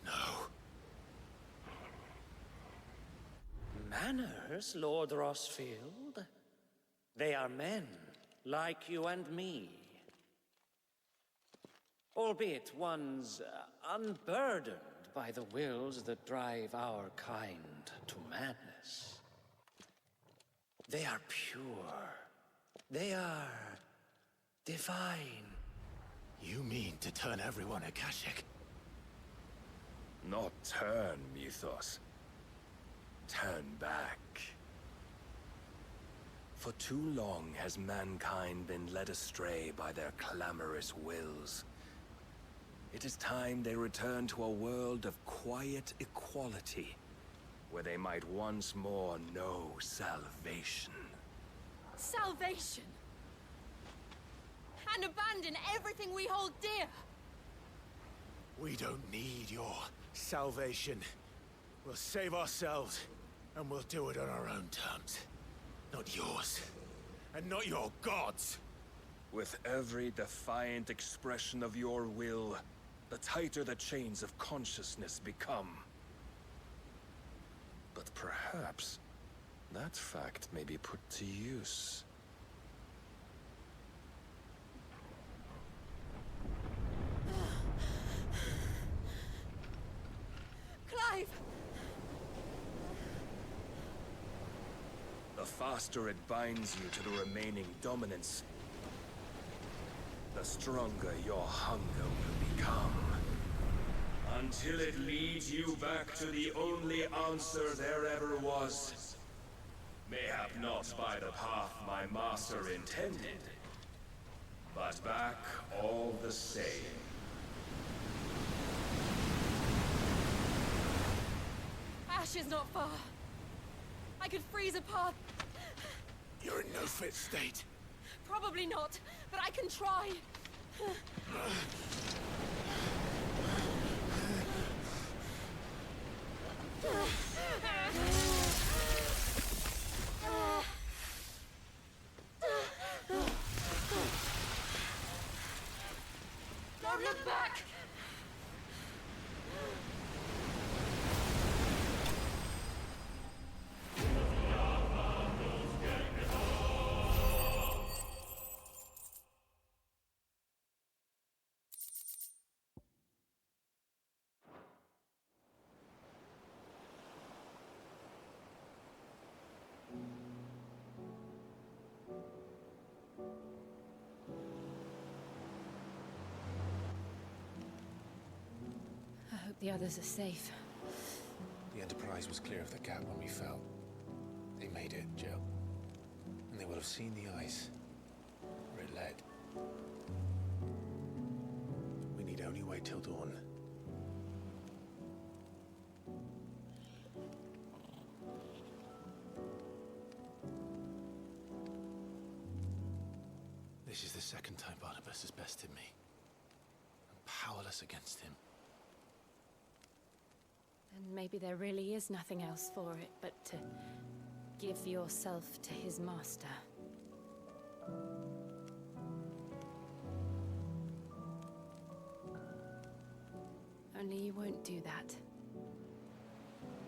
No. Manners, Lord Rossfield? They are men, like you and me. Albeit ones unburdened by the wills that drive our kind to madness. They are pure. They are divine. You mean to turn everyone Akashic? Not turn, Mythos. Turn back. For too long has mankind been led astray by their clamorous wills. It is time they return to a world of quiet equality, where they might once more know salvation. Salvation? And abandon everything we hold dear? We don't need your salvation. We'll save ourselves, and we'll do it on our own terms. Not yours, and not your gods. With every defiant expression of your will, the tighter the chains of consciousness become. But perhaps that fact may be put to use. Clive! The faster it binds you to the remaining dominance, the stronger your hunger will become. Until it leads you back to the only answer there ever was. Mayhap not by the path my master intended, but back all the same. Ash is not far. I could freeze a path. You're in no fit state. Probably not, but I can try. Don't look back! I hope the others are safe. The Enterprise was clear of the gap when we fell. They made it, Jill. And they will have seen the ice, where it led. We need only wait till dawn. This is the second time Barnabas has bested me. I'm powerless against him. And maybe there really is nothing else for it but to give yourself to his master. Only you won't do that.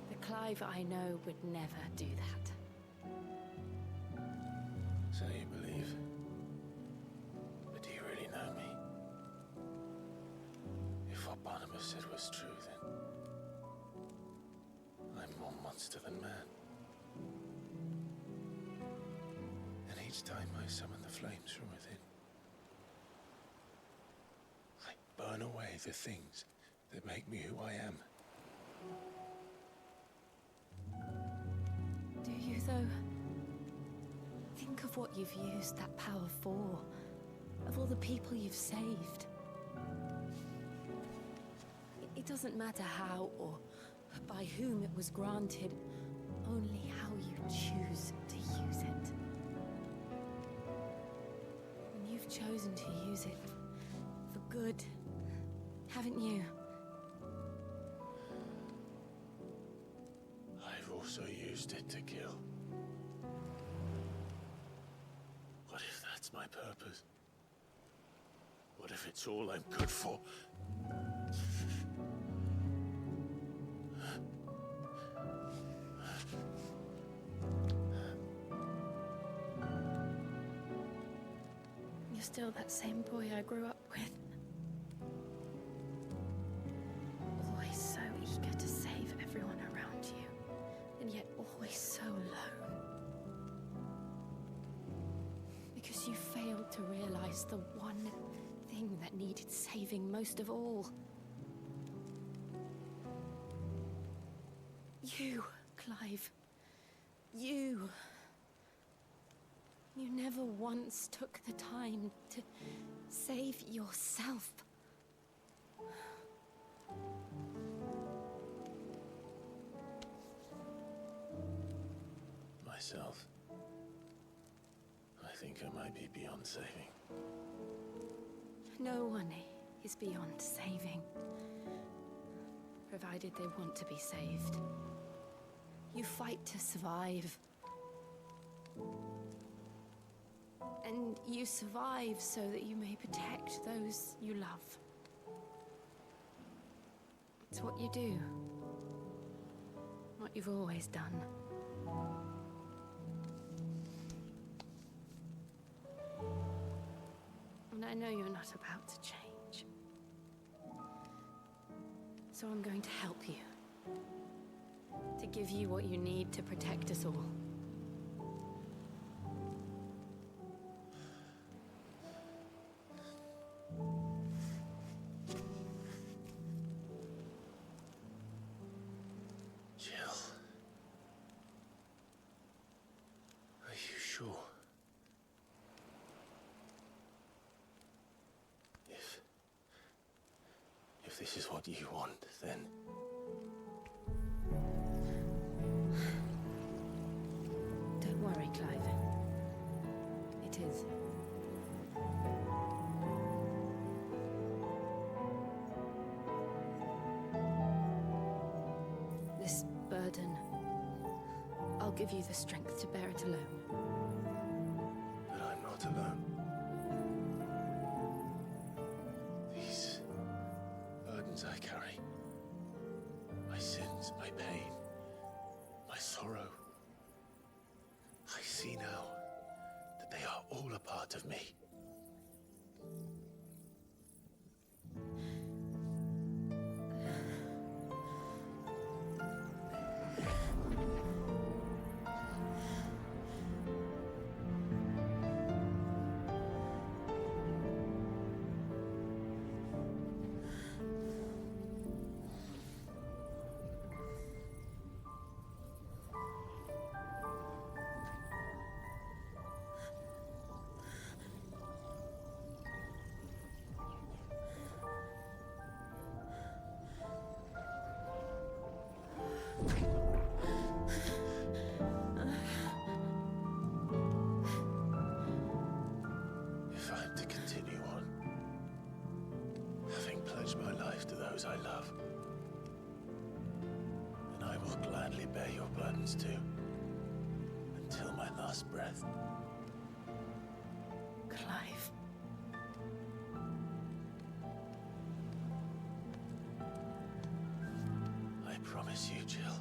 The Clive I know would never do that. So you believe? But do you really know me? If what Barnabas said was true, then I'm more monster than man. And each time I summon the flames from within, the things that make me who I am. Do you, though? Think of what you've used that power for. Of all the people you've saved. It doesn't matter how or by whom it was granted, only how you choose to use it. And you've chosen to use it for good, haven't you? I've also used it to kill. What if that's my purpose? What if it's all I'm good for? You're still that same boy I grew up with. Always so eager to save everyone around you, and yet always so alone. Because you failed to realize the one thing that needed saving most of all. You, Clive. You. You never once took the time to save yourself. Myself. I think I might be beyond saving. No one is beyond saving, provided they want to be saved. You fight to survive. And you survive so that you may protect those you love. It's what you do. What you've always done. And I know you're not about to change. So I'm going to help you. To give you what you need to protect us all. Jill. Are you sure? If this is what you want, then... Don't worry, Clive. It is. This burden, I'll give you the strength to bear it alone. But I'm not alone. These burdens I carry, my sins, my pain, my sorrow, I see now that they are all a part of me. If I'm to continue on, having pledged my life to those I love, then I will gladly bear your burdens too, until my last breath. Clive. I promise you, Jill,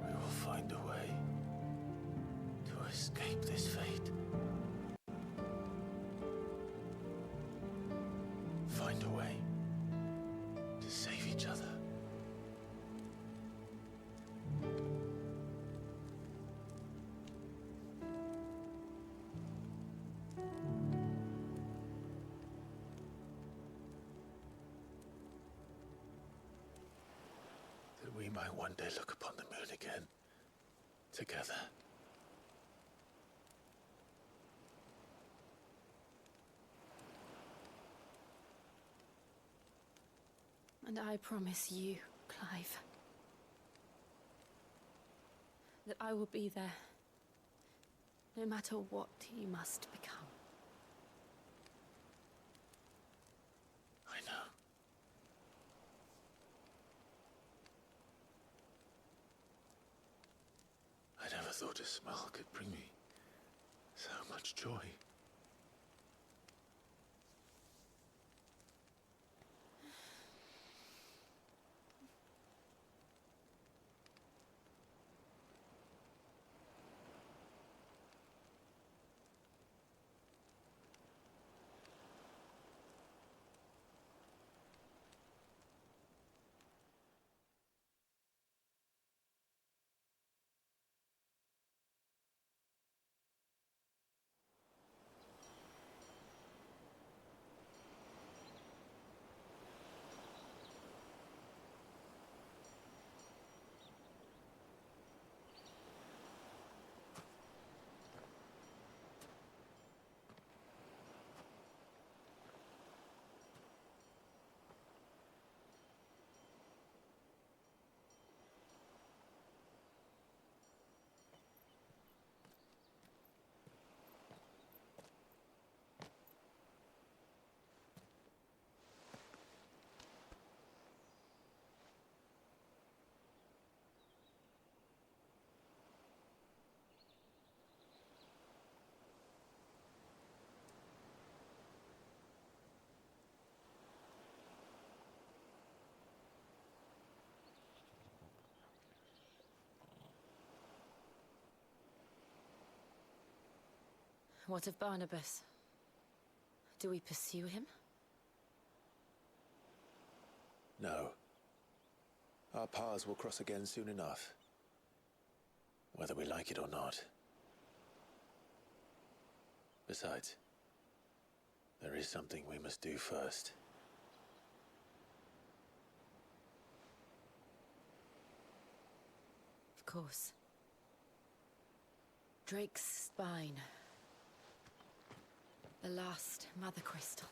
we will find a way to escape this fate. Find a way to save each other. day look upon the moon again, together. And I promise you, Clive, that I will be there, no matter what you must become. I know. I never thought a smile could bring me so much joy. What of Barnabas? Do we pursue him? No. Our paths will cross again soon enough. Whether we like it or not. Besides, there is something we must do first. Of course. Drake's spine. The last Mother Crystal.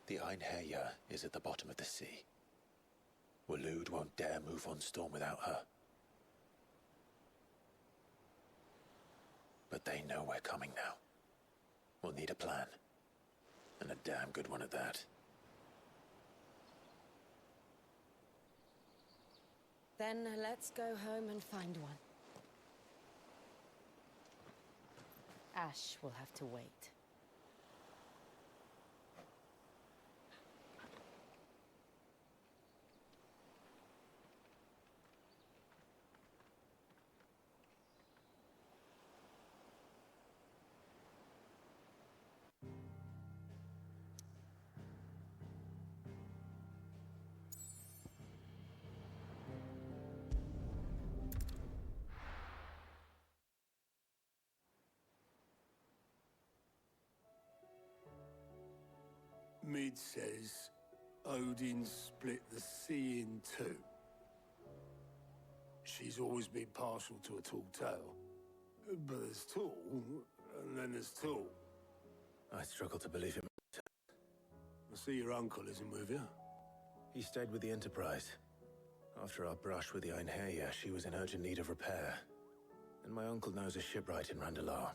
The Einherjar is at the bottom of the sea. Waloed won't dare move on Storm without her. But they know we're coming now. We'll need a plan. And a damn good one at that. Then let's go home and find one. Ash will have to wait. Mid says Odin split the sea in two. She's always been partial to a tall tale. But there's tall, and then there's tall. I struggle to believe it. I see your uncle isn't with you. He stayed with the Enterprise. After our brush with the Einherjar, she was in urgent need of repair. And my uncle knows a shipwright in Randalar.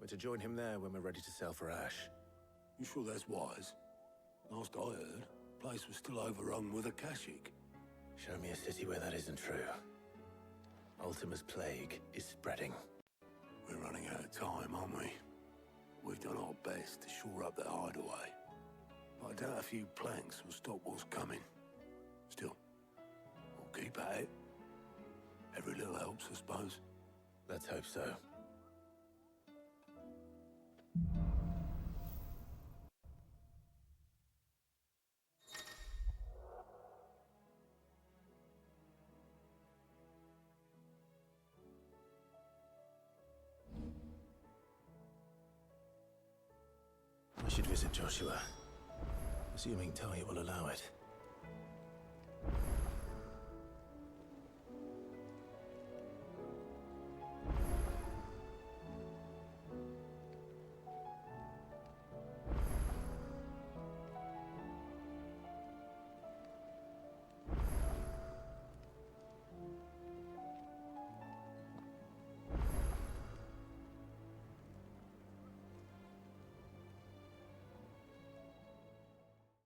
We're to join him there when we're ready to sail for Ash. You sure that's wise? Last I heard, the place was still overrun with Akashic. Show me a city where that isn't true. Ultima's plague is spreading. We're running out of time, aren't we? We've done our best to shore up that hideaway. But I doubt a few planks will stop what's coming. Still, we'll keep at it. Every little helps, I suppose. Let's hope so. I should visit Joshua, assuming Talia will allow it.